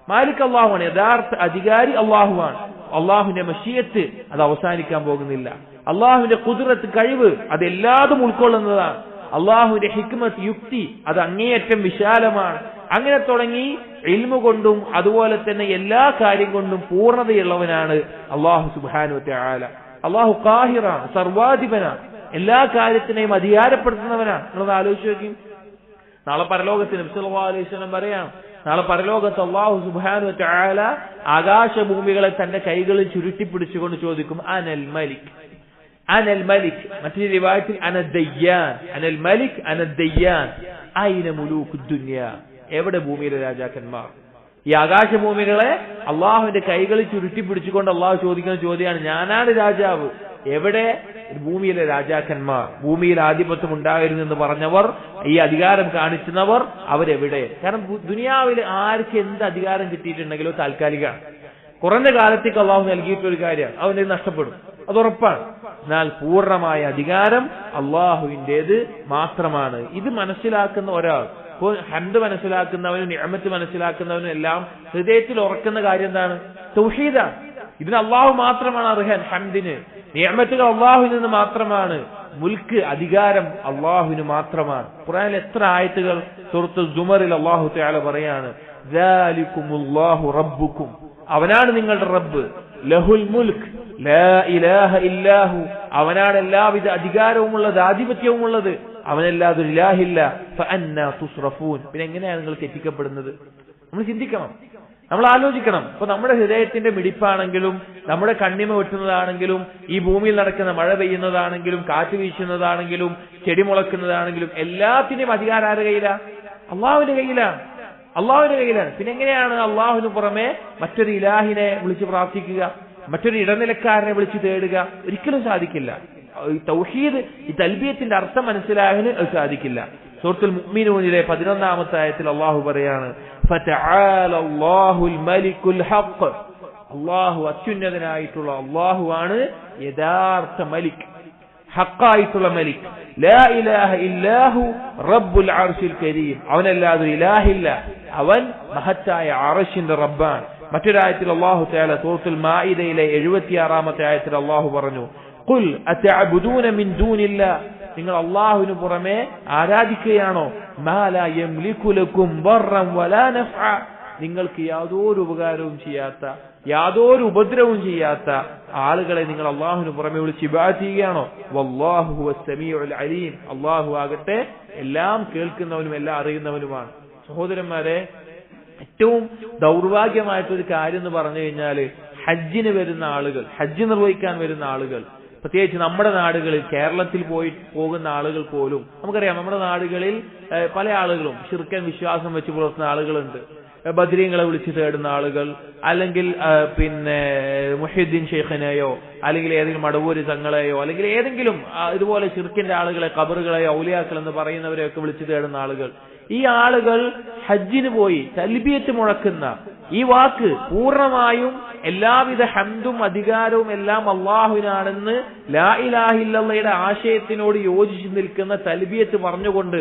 മാലിക് അള്ളാഹുവാണ്, യഥാർത്ഥ അധികാരി അള്ളാഹുവാണ്. അള്ളാഹുവിന്റെ മശിയത്ത് അത് അവസാനിക്കാൻ പോകുന്നില്ല. അള്ളാഹുവിന്റെ ഖുദ്റത്ത്, കഴിവ്, അതെല്ലാതും ഉൾക്കൊള്ളുന്നതാണ്. അള്ളാഹുവിന്റെ ഹിക്മത്ത്, യുക്തി, അത് അങ്ങേയറ്റം വിശാലമാണ്. അങ്ങനെ തുടങ്ങി ഇൽമു കൊണ്ടും അതുപോലെ തന്നെ എല്ലാ കാര്യം കൊണ്ടും പൂർണ്ണതയുള്ളവനാണ് അള്ളാഹു സുബ്ഹാനഹു വ തആല. അള്ളാഹു ഖാഹിറാണ്, സർവാധിപനാണ്, എല്ലാ കാര്യത്തിനെയും അധികാരപ്പെടുത്തുന്നവനാണ്. നിങ്ങളത് ആലോചിച്ച് നോക്കി. നാളെ പരലോകത്ത് നബി സല്ലല്ലാഹു അലൈഹി വസല്ലം പറയാം, നാളെ പരലോകത്ത് അല്ലാഹു സുബ്ഹാനഹു വ തആല ആകാശഭൂമികളെ തന്റെ കൈകളിൽ ചുരുട്ടിപ്പിടിച്ചുകൊണ്ട് ചോദിക്കും, അനൽ മലിക്, അനൽ മലിക്. മറ്റൊരു റിവായത്തിൽ അനദ്ദയ്യാൻ, അനൽ മലിക് അനദ്ദയ്യാൻ, ഐന മുലൂഖുദ് ദുനിയ. എവിടെ ഭൂമിയിലെ രാജാക്കന്മാർ? ഈ ആകാശഭൂമികളെ അള്ളാഹുവിന്റെ കൈകളിൽ ചുരുട്ടിപ്പിടിച്ചുകൊണ്ട് അള്ളാഹു ചോദിക്കുന്ന ചോദ്യമാണ്, ഞാനാണ് രാജാവ്, എവിടെ ഭൂമിയിലെ രാജാക്കന്മാർ? ഭൂമിയിൽ ആധിപത്യം ഉണ്ടായിരുന്നെന്ന് പറഞ്ഞവർ, ഈ അധികാരം കാണിക്കുന്നവർ, അവരെവിടെ? കാരണം ദുനിയാവിൽ ആർക്ക് എന്ത് അധികാരം കിട്ടിയിട്ടുണ്ടെങ്കിലോ താൽക്കാലികമാണ്. കുറഞ്ഞ കാലത്തേക്ക് അള്ളാഹു നൽകിയിട്ടൊരു കാര്യമാണ്, അവന് നഷ്ടപ്പെടും, അത് ഉറപ്പാണ്. എന്നാൽ പൂർണ്ണമായ അധികാരം അള്ളാഹുവിൻ്റെത് മാത്രമാണ്. ഇത് മനസ്സിലാക്കുന്ന ഒരാൾ, ഇപ്പോൾ ഹംദ് മനസ്സിലാക്കുന്നവനും നിഅമത്ത് മനസ്സിലാക്കുന്നവനും എല്ലാം ഹൃദയത്തിൽ ഉറക്കുന്ന കാര്യം എന്താണ്? തൗഹീദാണ്. ഇതിന് അള്ളാഹു മാത്രമാണ് അർഹൻ. ഹംദിന്, നിഅമത്തുകൾ അള്ളാഹുവിൽ നിന്ന് മാത്രമാണ്. മുൽക്ക്, അധികാരം അള്ളാഹുവിന് മാത്രമാണ്. ഖുർആനിൽ എത്ര ആയത്തുകൾ? സൂറത്തുൽ സുമറിൽ അള്ളാഹു തആല പറയാണ്, ദാലികുമുല്ലാഹു റബ്ബുക്കും, അവനാണ് നിങ്ങളുടെ റബ്ബ്, ലഹുൽ മുൽക്ക് ലാ ഇലാഹ ഇല്ലാഹു, അവനാണ് എല്ലാവിധ അധികാരവുമുള്ളത്, ആധിപത്യവുമുള്ളത്, അവനല്ലാതെ ഒരു ഇലാഹില്ല. ഫഅന്നാ തുസ്റഫൂൻ. പിന്നെ എങ്ങനെയാണ് നിങ്ങൾ തെറ്റിക്കപ്പെടുന്നത്? നമ്മൾ ചിന്തിക്കണം, നമ്മൾ ആലോചിക്കണം. ഇപ്പൊ നമ്മുടെ ഹൃദയത്തിന്റെ മിടിപ്പാണെങ്കിലും, നമ്മുടെ കണ്ണിമ വെട്ടുന്നതാണെങ്കിലും, ഈ ഭൂമിയിൽ നടക്കുന്ന മഴ പെയ്യുന്നതാണെങ്കിലും, കാറ്റ് വീശുന്നതാണെങ്കിലും, ചെടി മുളക്കുന്നതാണെങ്കിലും, എല്ലാത്തിന്റെയും അധികാരം ആരുടെ കയ്യിലാണ്? അള്ളാഹുവിന്റെ കയ്യിലാണ്. അള്ളാഹുവിന്റെ കയ്യിലാണ്. പിന്നെ എങ്ങനെയാണ് അള്ളാഹുവിന് പുറമെ മറ്റൊരു ഇലാഹിനെ വിളിച്ച് പ്രാർത്ഥിക്കുക, മറ്റൊരു ഇടനിലക്കാരനെ വിളിച്ച് തേടുക? ഒരിക്കലും സാധിക്കില്ല. തൗഹീദ്, ഈ തൽബിയത്തിന്റെ അർത്ഥം മനസ്സിലാകാൻ സാധിക്കില്ല. സൂറത്തുൽ മുഅ്മിനൂനിലെ 11-ാമത്തെ ആയത്തിൽ അള്ളാഹു പറയാണ്, ഫതആല അല്ലാഹുൽ മലിക്കുൽ ഹഖ്. അള്ളാഹു അത്യുന്നതനായിട്ടുള്ള അള്ളാഹുവാണ് യഥാർത്ഥ മലിക്, ഹഖായിട്ടുള്ള മലിക്. ലാ ഇലാഹ ഇല്ലാഹു റബ്ബുൽ അർശിൽ കരീം, അവനല്ലാതെ ഇലാഹില്ല, അവൻ മഹത്തായ അർശിന്റെ റബ്ബാണ്. മറ്റൊരായത്തിൽ അല്ലാഹു തആല സൂറത്തുൽ മാഇദയിലെ 76-ാമത്തെ ആയത്തിൽ അല്ലാഹു പറഞ്ഞു, ഖുൽ അതഅബുദൂന മിൻ ദൂനില്ലാഹ്, നിങ്ങൾ അല്ലാഹുവിന് പുറമെ ആരാധിക്കുകയാണോ? മാ ലാ യംലികു ലക്കും ബർറൻ വലാ നഫ്അ, നിങ്ങൾക്ക് യാതൊരു ഉപകാരവും ചെയ്യാത്ത, യാതൊരു ഉപദ്രവവും ചെയ്യാത്ത ആളുകളെ നിങ്ങൾ അല്ലാഹുവിന് പുറമെ വിളിച്ച് ഇബാദത്ത് ചെയ്യുകയാണോ? വല്ലാഹു ഹുവസ് സമീഉൽ അലീം, അല്ലാഹു ആകട്ടെ എല്ലാം കേൾക്കുന്നവനും എല്ലാം അറിയുന്നവനുമാണ്. സഹോദരന്മാരെ, ഏറ്റവും ദൗർഭാഗ്യമായിട്ടൊരു കാര്യം എന്ന് പറഞ്ഞു കഴിഞ്ഞാൽ, ഹജ്ജിന് വരുന്ന ആളുകൾ, ഹജ്ജ് നിർവഹിക്കാൻ വരുന്ന ആളുകൾ, പ്രത്യേകിച്ച് നമ്മുടെ നാടുകളിൽ, കേരളത്തിൽ പോകുന്ന ആളുകൾ പോലും, നമുക്കറിയാം നമ്മുടെ നാടുകളിൽ പല ആളുകളും ശിർക്കൻ വിശ്വാസം വെച്ച് പുലർത്തുന്ന ആളുകളുണ്ട്. ബദ്രീങ്ങളെ വിളിച്ച് തേടുന്ന ആളുകൾ, അല്ലെങ്കിൽ പിന്നെ മുഹ്യിദ്ദീൻ ഷെയ്ഖിനെയോ, അല്ലെങ്കിൽ ഏതെങ്കിലും മടവൂര് തങ്ങളെയോ, അല്ലെങ്കിൽ ഏതെങ്കിലും ഇതുപോലെ ശിർക്കിന്റെ ആളുകളെ, ഖബറുകളെയോ, ഔലിയാക്കൾ എന്ന് പറയുന്നവരെയൊക്കെ വിളിച്ച് തേടുന്ന ആളുകൾ. ഈ ആളുകൾ ഹജ്ജിന് പോയി തൽബിയത്ത് മുഴക്കുന്ന ഈ വാക്ക് പൂർണ്ണമായും എല്ലാവിധ ഹംദും അധികാരവും എല്ലാം അള്ളാഹുവിനാണെന്ന് ലാ ഇലാഹ ഇല്ലല്ലാഹയുടെ ആശയത്തിനോട് യോജിച്ച് നിൽക്കുന്ന തൽബിയത്ത് പറഞ്ഞുകൊണ്ട്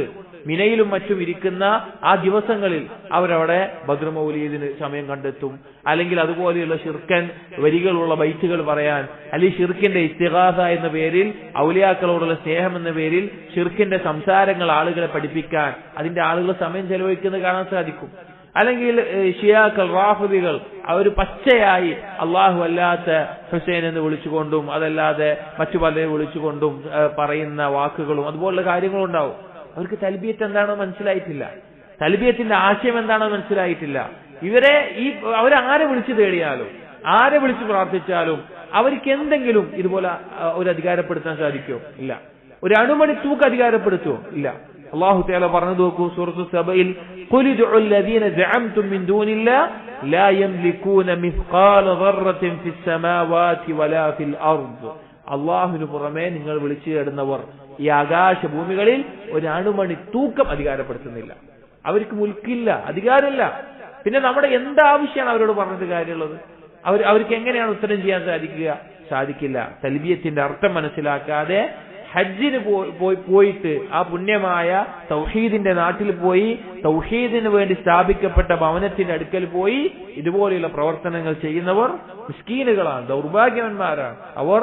മിനയിലും മറ്റും ഇരിക്കുന്ന ആ ദിവസങ്ങളിൽ അവരവിടെ ബദ്ർ മൗലീദിന് സമയം കണ്ടെത്തും. അല്ലെങ്കിൽ അതുപോലെയുള്ള ഷിർക്കൻ വരികളുള്ള ബൈത്തുകൾ പറയാൻ, അല്ലെങ്കിൽ ഷിർക്കിന്റെ ഇസ്തിഗാസ എന്ന പേരിൽ, ഔലിയാക്കളോടുള്ള സ്നേഹം എന്ന പേരിൽ ഷിർക്കിന്റെ സംസാരങ്ങൾ ആളുകളെ പഠിപ്പിക്കാൻ അതിന്റെ ആളുകൾ സമയം ചെലവഴിക്കുന്നത് കാണാൻ സാധിക്കും. അല്ലെങ്കിൽ ഷിയാക്കൾ, റാഫിദികൾ അവർ പച്ചയായി അള്ളാഹു അല്ലാത്ത ഹുസൈൻ എന്ന് വിളിച്ചുകൊണ്ടും അതല്ലാതെ മറ്റു പലരെ വിളിച്ചുകൊണ്ടും പറയുന്ന വാക്കുകളും അതുപോലുള്ള കാര്യങ്ങളും ഉണ്ടാവും. അവർക്ക് തൽബിയത്ത് എന്താണോ മനസ്സിലായിട്ടില്ല, തൽബിയത്തിന്റെ ആശയം എന്താണോ മനസ്സിലായിട്ടില്ല. അവരാരെ വിളിച്ചു തേടിയാലും ആരെ വിളിച്ചു പ്രാർത്ഥിച്ചാലും അവർക്ക് എന്തെങ്കിലും ഇതുപോലെ ഒരു അധികാരപ്പെടുത്താൻ സാധിക്കുമോ? ഇല്ല. ഒരു അണുമണി തൂക്ക് അധികാരപ്പെടുത്തുമോ? ഇല്ല. അല്ലാഹു തആല പറഞ്ഞു നോക്കൂ, സൂറത്തു സബയിൽ, ഖുൽ ഉദ്ഉ അല്ലദീന സഅംതും മിൻ ദൂനില്ലാഹി ലാ യംലികൂന മിസ്ഖാല ദർറത്തിൻ ഫിസ് സമാവാതി വലാ ഫിൽ അർദ്. അല്ലാഹുവിന് പുറമെ നിങ്ങൾ വിളിച്ചു തേടുന്നവർ ഈ ആകാശ ഭൂമികളിൽ ഒരു അണുമണി തൂക്കം അധികാരപ്പെടുത്തുന്നില്ല. അവർക്ക് മുൽക്കില്ല, അധികാരമില്ല. പിന്നെ നമ്മുടെ എന്താവശ്യമാണ് അവരോട് പറഞ്ഞിട്ട് കാര്യമുള്ളത്? അവർക്ക് എങ്ങനെയാണ് ഉത്തരം ചെയ്യാൻ സാധിക്കില്ല. തൽബിയത്തിന്റെ അർത്ഥം മനസ്സിലാക്കാതെ ഹജ്ജിന് പോയിട്ട് ആ പുണ്യമായ തൗഹീദിന്റെ നാട്ടിൽ പോയി തൗഹീദിന് വേണ്ടി സ്ഥാപിക്കപ്പെട്ട ഭവനത്തിന്റെ അടുക്കൽ പോയി ഇതുപോലെയുള്ള പ്രവർത്തനങ്ങൾ ചെയ്യുന്നവർ മിസ്കീനുകളാണ്, ദൗർഭാഗ്യവന്മാരാണ്. അവർ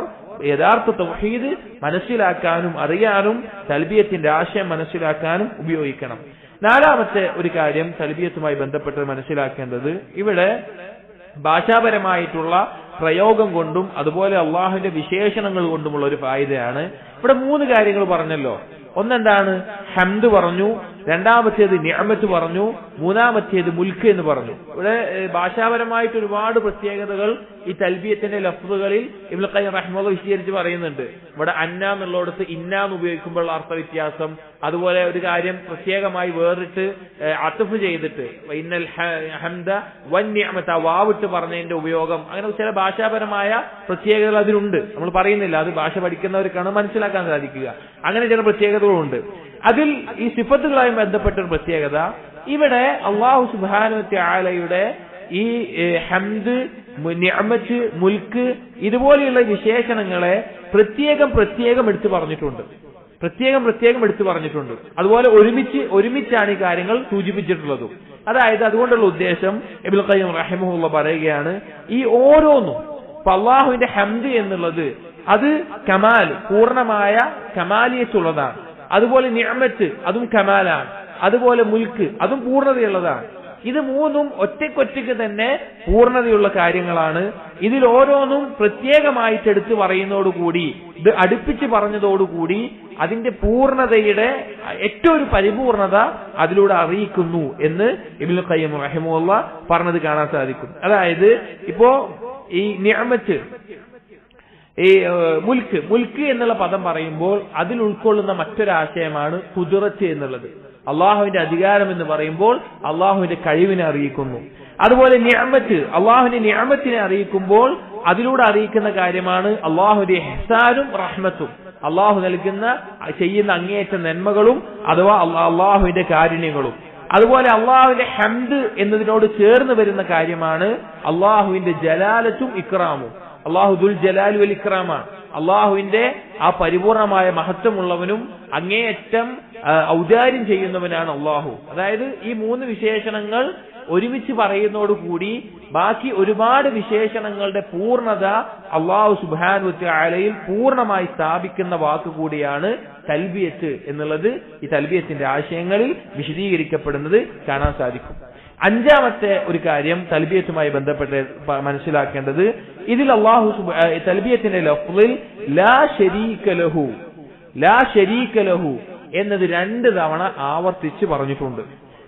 യഥാർത്ഥ തൗഹീദ് മനസ്സിലാക്കാനും അറിയാനും തൽബിയത്തിന്റെ ആശയം മനസ്സിലാക്കാനും ഉപയോഗിക്കണം. നാലാമത്തെ ഒരു കാര്യം തൽബിയത്തുമായി ബന്ധപ്പെട്ട് മനസ്സിലാക്കേണ്ടത്, ഇവിടെ ഭാഷാപരമായിട്ടുള്ള പ്രയോഗം കൊണ്ടും അതുപോലെ അള്ളാഹുവിന്റെ വിശേഷണങ്ങൾ കൊണ്ടുമുള്ള ഒരു ഫായിദയാണ്. ഇവിടെ 3 കാര്യങ്ങൾ പറഞ്ഞല്ലോ. ഒന്നെന്താണ്? ഹംദ് പറഞ്ഞു, രണ്ടാമത്തേത് നിഅമത്ത് പറഞ്ഞു, മൂന്നാമത്തേത് മുൽക്ക് എന്ന് പറഞ്ഞു. ഇവിടെ ഭാഷാപരമായിട്ട് ഒരുപാട് പ്രത്യേകതകൾ ഈ തൽബിയത്തിന്റെ ലഫ്ളുകളിൽ ഇബ്നുൽ ഖയ്യിം റഹിമഹുല്ലാഹ് വിശദീകരിച്ച് പറയുന്നുണ്ട്. ഇവിടെ അന്ന എന്നുള്ളിടത്ത് ഇന്നാന്ന് ഉപയോഗിക്കുമ്പോൾ അർത്ഥ വ്യത്യാസം, അതുപോലെ ഒരു കാര്യം പ്രത്യേകമായി വേറിട്ട് അത്ഫ് ചെയ്തിട്ട് ഇന്നൽ ഹംദ വൻ നിഅമത വാവിട്ട് പറഞ്ഞതിന്റെ ഉപയോഗം, അങ്ങനെ ചില ഭാഷാപരമായ പ്രത്യേകതകൾ അതിനുണ്ട്. നമ്മൾ പറയുന്നില്ല, അത് ഭാഷ പഠിക്കുന്നവർക്കാണ് മനസ്സിലാക്കാൻ സാധിക്കുക. അങ്ങനെ ചില പ്രത്യേകതകളുണ്ട്. അതിൽ ഈ സിഫത്തുകളായി ബന്ധപ്പെട്ട ഒരു പ്രത്യേകത, ഇവിടെ അല്ലാഹു സുബ്ഹാനഹു വ തആലയുടെ ഈ ഹംദ്, നിഅമത്ത്, മുൽക്ക് ഇതുപോലെയുള്ള വിശേഷണങ്ങളെ പ്രത്യേകം എടുത്തു പറഞ്ഞിട്ടുണ്ട്. അതുപോലെ ഒരുമിച്ചാണ് ഈ കാര്യങ്ങൾ സൂചിപ്പിച്ചിട്ടുള്ളതും. അതായത് അതുകൊണ്ടുള്ള ഉദ്ദേശം ഇബ്നുൽ ഖയ്യിം റഹിമഹുല്ലാഹ് പറയുകയാണ്, ഈ ഓരോന്നും ഇപ്പൊ അല്ലാഹുവിന്റെ ഹംദ് എന്നുള്ളത് അത് കമാൽ, പൂർണ്ണമായ കമാലിയത്തുള്ളതാണ്. അതുപോലെ നിഅമത്ത് അതും കമാലാണ്. അതുപോലെ മുൽക്ക് അതും പൂർണ്ണതയുള്ളതാണ്. ഇത് മൂന്നും ഒറ്റയ്ക്കൊറ്റയ്ക്ക് തന്നെ പൂർണ്ണതയുള്ള കാര്യങ്ങളാണ്. ഇതിൽ ഓരോന്നും പ്രത്യേകമായിട്ട് എടുത്തു പറയുന്നതോടുകൂടി, ഇത് അടുപ്പിച്ച് പറഞ്ഞതോടുകൂടി അതിന്റെ പൂർണ്ണതയുടെ ഏറ്റവും ഒരു പരിപൂർണത അതിലൂടെ അറിയിക്കുന്നു എന്ന് ഇബ്നുൽ ഖയ്യിം റഹിമഹുല്ലാഹ് പറഞ്ഞത് കാണാൻ സാധിക്കും. അതായത് ഇപ്പോ ഈ നിഅമത്ത്, ഈ മുൽക്ക് എന്നുള്ള പദം പറയുമ്പോൾ അതിൽ ഉൾക്കൊള്ളുന്ന മറ്റൊരാശയമാണ് ഖുദ്റത്ത് എന്നുള്ളത്. അള്ളാഹുവിന്റെ അധികാരം എന്ന് പറയുമ്പോൾ അള്ളാഹുവിന്റെ കഴിവിനെ അറിയിക്കുന്നു. അതുപോലെ നിഅമത്ത്, അള്ളാഹുവിന്റെ നിഅമത്തിനെ അറിയിക്കുമ്പോൾ അതിലൂടെ അറിയിക്കുന്ന കാര്യമാണ് അള്ളാഹുവിന്റെ ഇഹ്സാനും റഹ്മത്തും, അള്ളാഹു ചെയ്യുന്ന അങ്ങേയറ്റ നന്മകളും അഥവാ അള്ളാഹുവിന്റെ കാരുണ്യങ്ങളും. അതുപോലെ അള്ളാഹുവിന്റെ ഹംദ് എന്നതിനോട് ചേർന്ന് വരുന്ന കാര്യമാണ് അള്ളാഹുവിന്റെ ജലാലത്തും ഇക്റാമും. അള്ളാഹു ദുൽ ജലാൽ വൽ ഇക്റാമാണ്. അള്ളാഹുവിന്റെ ആ പരിപൂർണമായ മഹത്വമുള്ളവനും അങ്ങേയറ്റം ഔദാര്യം ചെയ്യുന്നവനാണ് അള്ളാഹു. അതായത് ഈ 3 വിശേഷണങ്ങൾ ഒരുമിച്ച് പറയുന്നതോടുകൂടി ബാക്കി ഒരുപാട് വിശേഷണങ്ങളുടെ പൂർണ്ണത അള്ളാഹു സുബ്ഹാനഹു വ തആലയിൽ പൂർണ്ണമായി സ്ഥാപിക്കുന്ന വാക്കുകൂടിയാണ് തൽബിയത്ത് എന്നുള്ളത്. ഈ തൽബിയത്തിന്റെ ആശയങ്ങളിൽ വിശദീകരിക്കപ്പെടുന്നത് കാണാൻ സാധിക്കും. 5ാമത്തെ ഒരു കാര്യം തൽബിയത്തുമായി ബന്ധപ്പെട്ട് മനസ്സിലാക്കേണ്ടത്, ഇതിൽ അള്ളാഹു തൽബിയത്തിന്റെ ലഫ്ളിൽ ലാ ശരീക ലഹു എന്നത് 2 തവണ ആവർത്തിച്ച് പറഞ്ഞിട്ടുണ്ട്.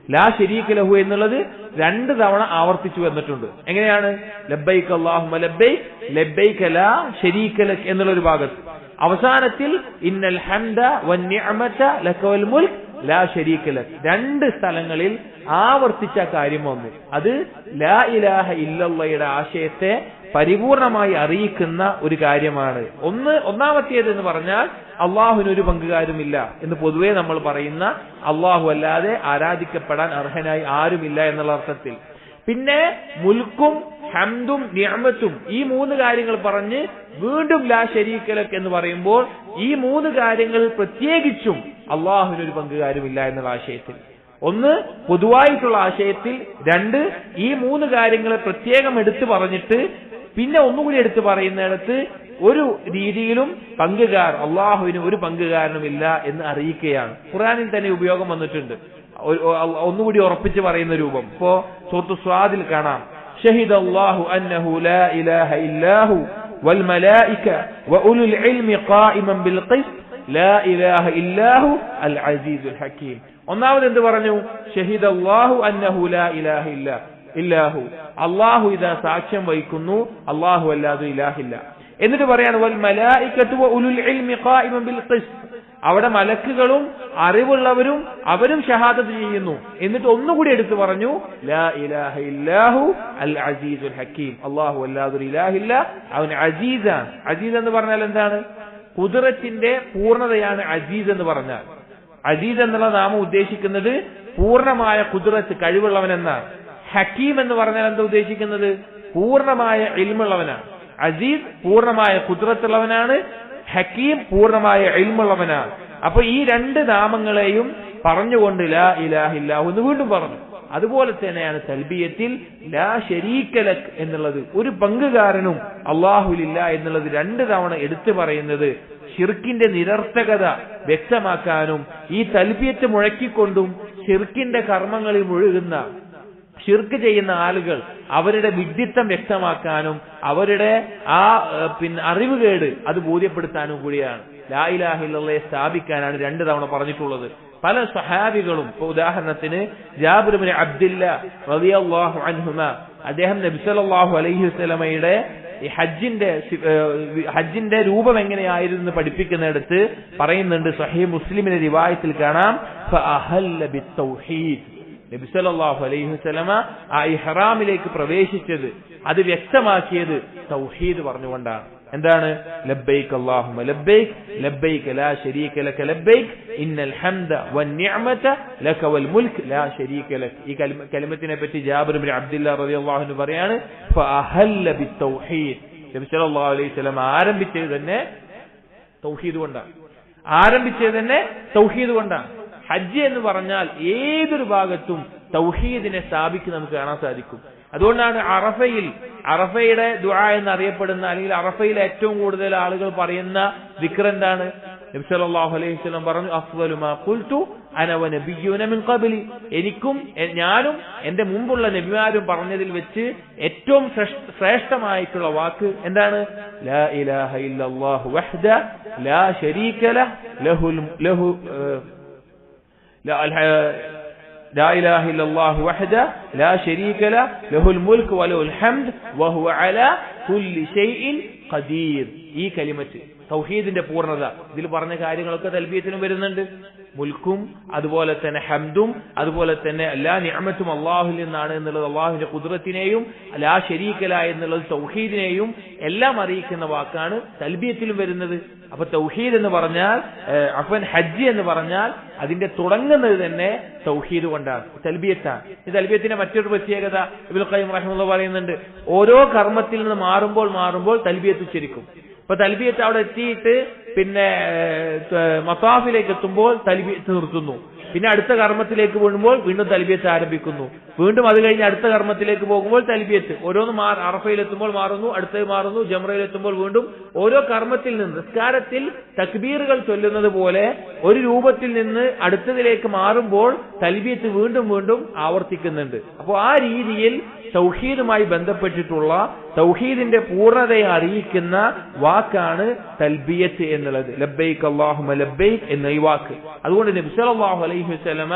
ലാ ശരീക ലഹു എന്നുള്ളത് 2 തവണ ആവർത്തിച്ചു വന്നിട്ടുണ്ട്. എങ്ങനെയാണ്? ലബ്ബൈക അല്ലാഹുമ്മ ലബ്ബൈക ലബ്ബൈക ലാ ശരീക ലക് എന്നുള്ള ഭാഗത്ത് അവസാനത്തിൽ ഇന്നൽ ഹംദ വൻ നിഅമത ലക വൽ മുൽക്ക് ലാ ശരീക ലക് 2 സ്ഥലങ്ങളിൽ ആവർത്തിച്ച കാര്യം വന്നു. അത് ലാ ഇലാഹ ഇല്ലല്ലാഹയുടെ ആശയത്തെ പരിപൂർണമായി അറിയിക്കുന്ന ഒരു കാര്യമാണ്. ഒന്നാമത്തേത് എന്ന് പറഞ്ഞാൽ അള്ളാഹുവിന് ഒരു പങ്കുകാരുമില്ല എന്ന് പൊതുവെ നമ്മൾ പറയുന്ന, അള്ളാഹു അല്ലാതെ ആരാധിക്കപ്പെടാൻ അർഹനായി ആരുമില്ല എന്നുള്ള അർത്ഥത്തിൽ. പിന്നെ മുൽക്കും ഹംദും നിഅമത്തും ഈ മൂന്ന് കാര്യങ്ങൾ പറഞ്ഞ് വീണ്ടും ലാ ശരീക ലക് എന്ന് പറയുമ്പോൾ ഈ മൂന്ന് കാര്യങ്ങൾ പ്രത്യേകിച്ചും അള്ളാഹുവിന് ഒരു പങ്കുകാരുമില്ല എന്നുള്ള ആശയത്തിൽ, ഒന്ന് പൊതുവായിട്ടുള്ള ആശയത്തിൽ, രണ്ട് ഈ മൂന്ന് കാര്യങ്ങളെ പ്രത്യേകം എടുത്തു പറഞ്ഞിട്ട് പിന്നെ ഒന്നുകൂടി എടുത്തു പറയുന്നിടത്ത് ഒരു രീതിയിലും പങ്കുകാർ അള്ളാഹുവിന് ഒരു പങ്കുകാരനുമില്ല എന്ന് അറിയിക്കുകയാണ്. ഖുർആനിൽ തന്നെ ഉപയോഗം വന്നിട്ടുണ്ട്. ഒന്നുകൂടി ഉറപ്പിച്ച് പറയുന്ന രൂപം ഇപ്പോ സൂറത്ത് സ്വാദിൽ കാണാം. ഷഹിദല്ലാഹു അന്നഹു ലാ ഇലാഹ ഇല്ലാഹു വൽ മലായിക വഉലുൽ ഇൽമി ഖായിമൻ ബിൽ ഖിസ്ത് ലാ ഇലാഹ ഇല്ലാഹു അൽ അസീസുൽ ഹകീം. ഒന്നാമത് എന്ത് പറഞ്ഞു? ഷഹിദല്ലാഹു അന്നഹു ലാ ഇലാഹ ഇല്ലാഹു, അള്ളാഹു ഇതാ സാക്ഷ്യം വഹിക്കുന്നു അള്ളാഹു അല്ലാതെ ഇലാഹില്ല. എന്നിട്ട് പറയാണ് വൽ മലായികതു വഉലുൽ ഇൽമി ഖായിമൻ ബിൽ ഖിസ്ത്, അവിടെ മലക്കുകളും അറിവുള്ളവരും അവരും ഷഹാദത്ത് ചെയ്യുന്നു. എന്നിട്ട് ഒന്നുകൂടി എടുത്തു പറഞ്ഞു ലാ ഇലാഹ ഇല്ലാഹു അൽ അസീസുൽ ഹകീം, അള്ളാഹു അല്ലാതെ ഇലാഹില്ല, അവൻ അസീസാണ്. അസീസ് എന്ന് പറഞ്ഞാൽ എന്താണ്? ഖുദ്റത്തിന്റെ പൂർണ്ണതയാണ് അസീസ് എന്ന് പറഞ്ഞാൽ. അസീസ് എന്നുള്ള നാമം ഉദ്ദേശിക്കുന്നത് പൂർണ്ണമായ ഖുദ്റത്ത്, കഴിവുള്ളവൻ എന്നാണ്. ഹക്കീം എന്ന് പറഞ്ഞാൽ എന്താ ഉദ്ദേശിക്കുന്നത്? പൂർണ്ണമായ ഇൽമുള്ളവനാണ്. അസീസ് പൂർണ്ണമായ ഖുദ്റത്തുള്ളവനാണ്, ഹക്കീം പൂർണ്ണമായ ഇൽമുള്ളവനാണ്. അപ്പൊ ഈ രണ്ട് നാമങ്ങളെയും പറഞ്ഞുകൊണ്ട് ലാ ഇലാഹ ഇല്ലാഹു എന്ന് വീണ്ടും പറഞ്ഞു. അതുപോലെ തന്നെയാണ് തൽബിയത്തിൽ ലാ ശരീക ലക് എന്നുള്ളത്, ഒരു പങ്കുകാരനും അല്ലാഹുവിലില്ല എന്നുള്ളത് രണ്ട് തവണ എടുത്തു പറയുന്നത് ശിർക്കിന്റെ നിരർത്ഥകത വ്യക്തമാക്കാനും ഈ തൽബിയത്ത് മുഴക്കിക്കൊണ്ടും ശിർക്കിന്റെ കർമ്മങ്ങളിൽ മുഴുകുന്ന ഷിർക്ക് ചെയ്യുന്ന ആളുകൾ അവരുടെ വിഡ്ഢിത്തം വ്യക്തമാക്കാനും അവരുടെ ആ അറിവുകേട് അത് ബോധ്യപ്പെടുത്താനും കൂടിയാണ്. ലാ ഇലാഹ ഇല്ലല്ലാഹയെ സ്ഥാപിക്കാനാണ് രണ്ട് തവണ പറഞ്ഞിട്ടുള്ളത്. പല സഹാബികളും, ഇപ്പൊ ഉദാഹരണത്തിന് ജാബിർ ഇബ്നു അബ്ദില്ലാ റളിയല്ലാഹു അൻഹുമാ, അദ്ദേഹം നബി സല്ലല്ലാഹു അലൈഹി വസല്ലമയുടെ ഹജ്ജിന്റെ രൂപം എങ്ങനെയായിരുന്നു പഠിപ്പിക്കുന്നിടത്ത് പറയുന്നുണ്ട്. സ്വഹീഹ് മുസ്ലിമിന്റെ റിവായത്തിൽ കാണാം ഫഅഹല്ല ബിത്തൗഹീദ്, നബി സല്ലല്ലാഹു അലൈഹി വസല്ലമ ആ ഇഹ്റാമിലേക്ക് പ്രവേശിച്ചത് അത് വ്യക്തമാക്കിയത് തൗഹീദ് പറഞ്ഞുകൊണ്ടാണ്. എന്താണ്? ലബ്ബൈക് അല്ലാഹുമ്മ ലബ്ബൈക് ലബ്ബൈക് ലാ ശരീക ലക ലബ്ബൈക് ഇന്നൽ ഹംദ വൻ നിഅമത ലക വൽ മുൽക്ക് ലാ ശരീക ലക. ഈ കലിമത്തിനെ പറ്റി ജാബിർ ഇബ്നു അബ്ദില്ലാ റളിയല്ലാഹു അൻഹു പറയാണ് ഫഅഹല്ല ബിത്തൗഹീദ്, നബി സല്ലല്ലാഹു അലൈഹി വസല്ലമ ആരംഭിച്ചത് തന്നെ തൗഹീദ് കൊണ്ടാണ്. തൗഹീദ് കൊണ്ടാണ്. ഹജ്ജ് എന്ന് പറഞ്ഞാൽ ഏതൊരു ഭാഗത്തും തൗഹീദിനെ സ്ഥാപിക്കുന്ന നമുക്ക് കാണാൻ സാധിക്കും. അതുകൊണ്ടാണ് അറഫയുടെ ദുആ എന്നറിയപ്പെടുന്ന, അല്ലെങ്കിൽ അറഫയിൽ ഏറ്റവും കൂടുതൽ ആളുകൾ പറയുന്ന ദിക്ർ എന്താണ്? നബി സല്ലല്ലാഹു അലൈഹി വസല്ലം പറഞ്ഞു അഫ്ളലു മാ ഖുൽതു അന വ നബിയ്യുന മിൻ ഖബ്ലി, എനിക്കും ഞാനും എന്റെ മുമ്പുള്ള നബിമാരും പറഞ്ഞതിൽ വെച്ച് ഏറ്റവും ശ്രേഷ്ഠമായിട്ടുള്ള വാക്ക് എന്താണ്? ലാ ഇലാഹ ഇല്ലല്ലാഹു വഹ്ദ ലാ ശരീക ലഹു لا إله إلا الله وحده لا شريك له له الملك وله الحمد وهو على كل شيء قدير. ഈ കലിമത്ത് തൗഹീദിന്റെ പൂർണ്ണത ഇതിൽ പറഞ്ഞ കാര്യങ്ങളൊക്കെ തൽബിയത്തിനും വരുന്നുണ്ട്. മുൽക്കും അതുപോലെ തന്നെ ഹംദും അതുപോലെ തന്നെ എല്ലാ നിഅമത്തും അല്ലാഹുവിൽ നിന്നാണ് എന്നുള്ളത് അല്ലാഹുവിന്റെ ഖുദ്റത്തിനെയും ലാ ശരീക ല എന്നുള്ളത് തൗഹീദിനെയും എല്ലാം അറിയിക്കുന്ന വാക്കാണ് തൽബിയത്തിലും വരുന്നത്. അപ്പൊ തൗഹീദ് എന്ന് പറഞ്ഞാൽ ഹജ്ജ് എന്ന് പറഞ്ഞാൽ അതിന്റെ തുടങ്ങുന്നത് തന്നെ തൗഹീദ് കൊണ്ടാണ്, തൽബിയത്താണ്. ഈ തൽബിയത്തിന്റെ മറ്റൊരു പ്രത്യേകത ഇബ്നുൽ ഖയ്യിം റഹിമഹുല്ലാഹ് പറയുന്നുണ്ട്. ഓരോ കർമ്മത്തിൽ നിന്ന് മാറുമ്പോൾ തൽബിയത്ത് ഉച്ചരിക്കും. ഇപ്പൊ തൽബിയത്ത് അവിടെ എത്തിയിട്ട് പിന്നെ മതാഫിലേക്ക് എത്തുമ്പോൾ തൽബിയത്ത് നിർത്തുന്നു. പിന്നെ അടുത്ത കർമ്മത്തിലേക്ക് വീഴുമ്പോൾ വീണ്ടും തൽബിയത്ത് ആരംഭിക്കുന്നു. വീണ്ടും അത് കഴിഞ്ഞ് അടുത്ത കർമ്മത്തിലേക്ക് പോകുമ്പോൾ തൽബിയത്ത് ഓരോന്ന് അറഫയിലെത്തുമ്പോൾ മാറുന്നു, അടുത്തത് മാറുന്നു, ജംറയിലെത്തുമ്പോൾ വീണ്ടും ഓരോ കർമ്മത്തിൽ നിന്ന് നിസ്കാരത്തിൽ തക്ബീറുകൾ ചൊല്ലുന്നത് പോലെ ഒരു രൂപത്തിൽ നിന്ന് അടുത്തതിലേക്ക് മാറുമ്പോൾ തൽബിയത്ത് വീണ്ടും വീണ്ടും ആവർത്തിക്കുന്നുണ്ട്. അപ്പോൾ ആ രീതിയിൽ തൗഹീദുമായി ബന്ധപ്പെട്ടിട്ടുള്ള തൗഹീദിന്റെ പൂർണ്ണതയെ അറിയിക്കുന്ന വാക്കാണ് തൽബിയത്ത് എന്നുള്ളത്. ലബ്ബൈക് അല്ലാഹുമ്മ ലബ്ബൈക് എന്ന ഈ വാക്ക്. അതുകൊണ്ട് നബി സല്ലല്ലാഹു അലൈഹി വസല്ലമ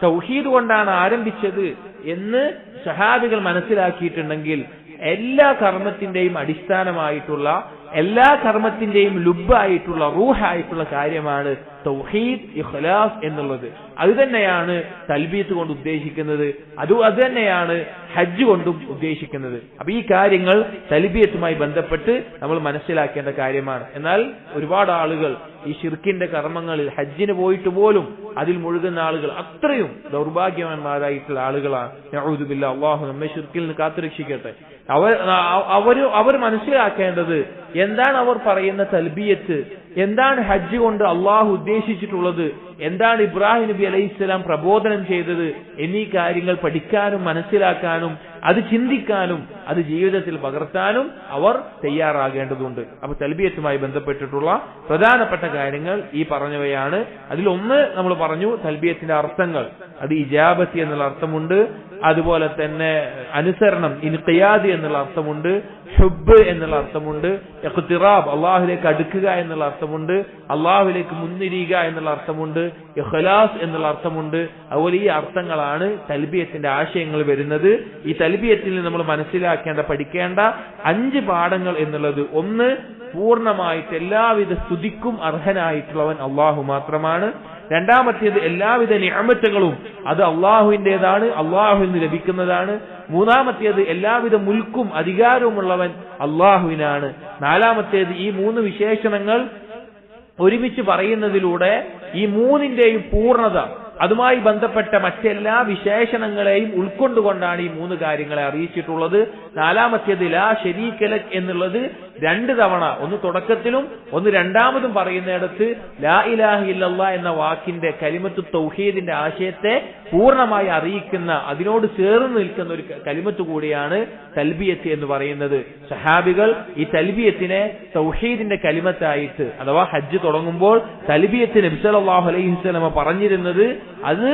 തൗഹീദ് കൊണ്ടാണ് ആരംഭിച്ചത് എന്ന് സഹാബികൾ മനസ്സിലാക്കിയിട്ടുണ്ടെങ്കിൽ എല്ലാ കർമ്മത്തിന്റെയും അടിസ്ഥാനമായിട്ടുള്ള, എല്ലാ കർമ്മത്തിന്റെയും ലുബ്ബായിട്ടുള്ള, റൂഹായിട്ടുള്ള കാര്യമാണ് തൗഹീദ്, ഇഖ്ലാസ് എന്നുള്ളത്. അത് തന്നെയാണ് തൽബിയത്ത് കൊണ്ട് ഉദ്ദേശിക്കുന്നത്, അത് തന്നെയാണ് ഹജ്ജ് കൊണ്ടും ഉദ്ദേശിക്കുന്നത്. അപ്പൊ ഈ കാര്യങ്ങൾ തൽബിയത്തുമായി ബന്ധപ്പെട്ട് നമ്മൾ മനസ്സിലാക്കേണ്ട കാര്യമാണ്. എന്നാൽ ഒരുപാട് ആളുകൾ ഈ ശിർക്കിന്റെ കർമ്മങ്ങളിൽ ഹജ്ജിന് പോയിട്ട് പോലും അതിൽ മുഴുകുന്ന ആളുകൾ അത്രയും ദൗർഭാഗ്യവാന്മാരായിട്ടുള്ള ആളുകളാണ്. നഊദു ബില്ലാഹ്, അല്ലാഹു നമ്മെ ശിർക്കിൽ നിന്ന് കാത്തുരക്ഷിക്കട്ടെ. അവർ മനസ്സിലാക്കേണ്ടത് എന്താണ് അവർ പറയുന്ന തൽബിയത്ത്, എന്താണ് ഹജ്ജ് കൊണ്ട് അള്ളാഹു ഉദ്ദേശിച്ചിട്ടുള്ളത്, എന്താണ് ഇബ്രാഹിം നബി അലൈഹിസ്സലാം പ്രബോധനം ചെയ്തത് എന്നീ കാര്യങ്ങൾ പഠിക്കാനും മനസ്സിലാക്കാനും അത് ചിന്തിക്കാനും അത് ജീവിതത്തിൽ പകർത്താനും അവർ തയ്യാറാകേണ്ടതുണ്ട്. അപ്പൊ തൽബിയത്തുമായി ബന്ധപ്പെട്ടിട്ടുള്ള പ്രധാനപ്പെട്ട കാര്യങ്ങൾ ഈ പറഞ്ഞവയാണ്. അതിലൊന്ന് നമ്മൾ പറഞ്ഞു തൽബിയത്തിന്റെ അർത്ഥങ്ങൾ. അത് ഇജാബത്തി എന്നുള്ള അർത്ഥമുണ്ട്, അതുപോലെ തന്നെ അനുസരണം ഇൻഖിയാദ് എന്നുള്ള അർത്ഥമുണ്ട്, ഹുബ് എന്നുള്ള അർത്ഥമുണ്ട്, ഇഖ്തിറാബ് അള്ളാഹുലേക്ക് അടുക്കുക എന്നുള്ള അർത്ഥമുണ്ട്, അള്ളാഹുലേക്ക് മുൻനിരിയുക എന്നുള്ള അർത്ഥമുണ്ട്, ഇഖ്ലാസ് എന്നുള്ള അർത്ഥമുണ്ട്. അതുപോലെ ഈ അർത്ഥങ്ങളാണ് തൽബിയത്തിന്റെ ആശയങ്ങൾ വരുന്നത്. ഈ തൽബിയത്തിൽ നമ്മൾ മനസ്സിലാക്കേണ്ട പഠിക്കേണ്ട 5 പാഠങ്ങൾ എന്നുള്ളത്, ഒന്ന്, പൂർണ്ണമായിട്ട് എല്ലാവിധ സ്തുതിക്കും അർഹനായിട്ടുള്ളവൻ അള്ളാഹു മാത്രമാണ്. രണ്ടാമത്തേത്, എല്ലാവിധ നിഅമത്തുകളും അത് അള്ളാഹുവിൻ്റെതാണ്, അള്ളാഹുവിൽ നിന്ന് ലഭിക്കുന്നതാണ്. മൂന്നാമത്തേത്, എല്ലാവിധ മുൽക്കും അധികാരവുമുള്ളവൻ അള്ളാഹുവിനാണ്. നാലാമത്തേത്, ഈ 3 വിശേഷണങ്ങൾ ഒരുമിച്ച് പറയുന്നതിലൂടെ ഈ 3ന്റെയും പൂർണ്ണത, അതുമായി ബന്ധപ്പെട്ട മറ്റെല്ലാ വിശേഷണങ്ങളെയും ഉൾക്കൊണ്ടുകൊണ്ടാണ് ഈ 3 കാര്യങ്ങളെ അറിയിച്ചിട്ടുള്ളത്. നാലാമത്തേത് ലാ ശരീക ലക് എന്നുള്ളത് 2 തവണ, ഒന്ന് തുടക്കത്തിലും ഒന്ന് രണ്ടാമതും പറയുന്നിടത്ത് ലാ ഇലാഹ ഇല്ലല്ലാഹ് എന്ന വാക്കിന്റെ കലിമത്തു തൗഹീദിന്റെ ആശയത്തെ പൂർണ്ണമായി അറിയിക്കുന്ന, അതിനോട് ചേർന്ന് നിൽക്കുന്ന ഒരു കലിമത്ത് കൂടിയാണ് തൽബിയത്ത് എന്ന് പറയുന്നത്. സഹാബികൾ ഈ തൽബിയത്തിനെ തൗഹീദിന്റെ കലിമത്തായിട്ട്, അഥവാ ഹജ്ജ് തുടങ്ങുമ്പോൾ തൽബിയത്ത് നബി സല്ലല്ലാഹു അലൈഹി വസല്ലം പറഞ്ഞിരുന്നത് അത്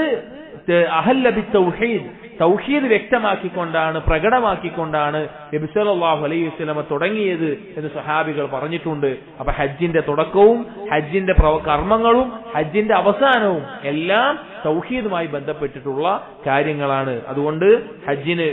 അഹല്ല ബിത്തൗഹീദ്, തൗഹീദ് വ്യക്തമാക്കിക്കൊണ്ടാണ്, പ്രകടമാക്കിക്കൊണ്ടാണ് നബി സല്ലല്ലാഹു അലൈഹി വസല്ലം തുടങ്ങിയത് എന്ന് സഹാബികൾ പറഞ്ഞിട്ടുണ്ട്. അപ്പൊ ഹജ്ജിന്റെ തുടക്കവും ഹജ്ജിന്റെ കർമ്മങ്ങളും ഹജ്ജിന്റെ അവസാനവും എല്ലാം തൗഹീദുമായി ബന്ധപ്പെട്ടിട്ടുള്ള കാര്യങ്ങളാണ്. അതുകൊണ്ട് ഹജ്ജിന്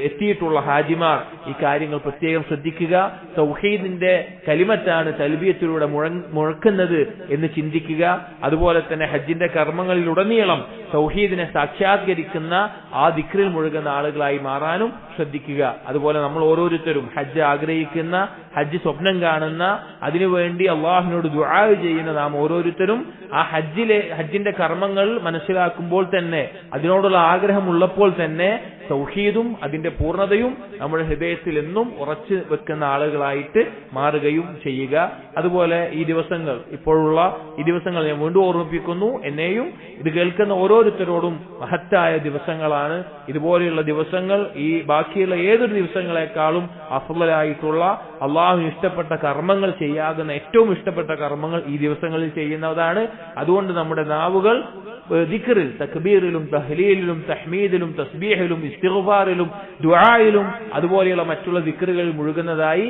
എത്തിയിട്ടുള്ള ഹാജിമാർ ഈ കാര്യങ്ങൾ പ്രത്യേകം ശ്രദ്ധിക്കുക. തൗഹീദിന്റെ കലിമത്താണ് തൽബിയത്തിലൂടെ മുഴക്കുന്നത് എന്ന് ചിന്തിക്കുക. അതുപോലെ തന്നെ ഹജ്ജിന്റെ കർമ്മങ്ങളിലുടനീളം തൗഹീദിനെ സാക്ഷാത്കരിക്കുന്ന ആ ദിക്റിൽ മുഴുകുന്ന ആളുകളായി മാറാനും ശ്രദ്ധിക്കുക. അതുപോലെ നമ്മൾ ഓരോരുത്തരും ഹജ്ജ് ആഗ്രഹിക്കുന്ന, ഹജ്ജ് സ്വപ്നം കാണുന്ന, അതിനുവേണ്ടി അള്ളാഹുവിനോട് ദുആ ചെയ്യുന്ന നാം ഓരോരുത്തരും ആ ഹജ്ജിന്റെ കർമ്മങ്ങൾ മനസ്സിലാക്കുമ്പോൾ തന്നെ, അതിനോടുള്ള ആഗ്രഹം ഉള്ളപ്പോൾ തന്നെ തൗഹീദും അതിന്റെ പൂർണ്ണതയും നമ്മുടെ ഹൃദയത്തിൽ എന്നും ഉറച്ചു വെക്കുന്ന ആളുകളായിട്ട് മാറുകയും ചെയ്യുക. അതുപോലെ ഈ ദിവസങ്ങൾ, ഇപ്പോഴുള്ള ഈ ദിവസങ്ങൾ ഞാൻ വീണ്ടും ഓർമ്മിപ്പിക്കുന്നു, എന്നെയും ഇത് കേൾക്കുന്ന ഓരോരുത്തരോടും മഹത്തായ ദിവസങ്ങളാണ്. ഇതുപോലെയുള്ള ദിവസങ്ങൾ ഈ ബാക്കിയുള്ള ഏതൊരു ദിവസങ്ങളെക്കാളും അഫ്ളലായിട്ടുള്ള, അള്ളാഹുവിന് ഇഷ്ടപ്പെട്ട കർമ്മങ്ങൾ ചെയ്യാകുന്ന ഏറ്റവും ഇഷ്ടപ്പെട്ട കർമ്മങ്ങൾ ഈ ദിവസങ്ങളിൽ ചെയ്യുന്നതാണ്. അതുകൊണ്ട് നമ്മുടെ നാവുകൾ ദിക്റിൽ, തക്ബീറിലും തഹ്ലീലിലും തഹ്മീദിലും തസ്ബീഹിലും ഇസ്തിഗ്ഫാറിലും ദുആയിലും അതുപോലെയുള്ള മറ്റുള്ള ദിക്റുകളിൽ മുഴുകുന്നതായി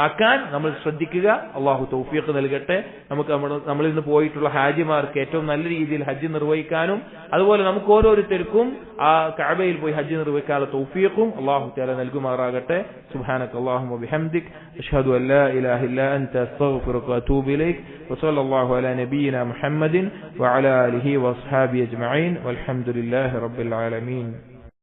ആക്കാൻ നമ്മൾ ശ്രദ്ധിക്കുക. അള്ളാഹു തൗഫീഖ് നൽകട്ടെ. നമുക്ക് നമ്മളിൽ നിന്ന് പോയിട്ടുള്ള ഹാജിമാർക്ക് ഏറ്റവും നല്ല രീതിയിൽ ഹജ്ജ് നിർവഹിക്കാനും അതുപോലെ നമുക്ക് ഓരോരുത്തർക്കും ആ കഅബയിൽ പോയി ഹജ്ജ് നിർവഹിക്കാനുള്ള തൗഫീഖും അള്ളാഹു തആല നൽകുമാറാകട്ടെ. സുബ്ഹാനക അല്ലാഹുമ്മ വബിഹംദിക് അഷ്ഹദു അൻ ലാ ഇലാഹ ഇല്ലാ അൻത അസ്തഗ്ഫിറുക വഅതൂബു ഇലൈക് വസല്ലല്ലാഹു അലാ നബിയിനാ മുഹമ്മദിൻ വഅലാ ആലിഹി വഅസ്ഹാബിഹി അജ്മഈൻ വൽഹംദുലില്ലാഹി റബ്ബിൽ ആലമീൻ.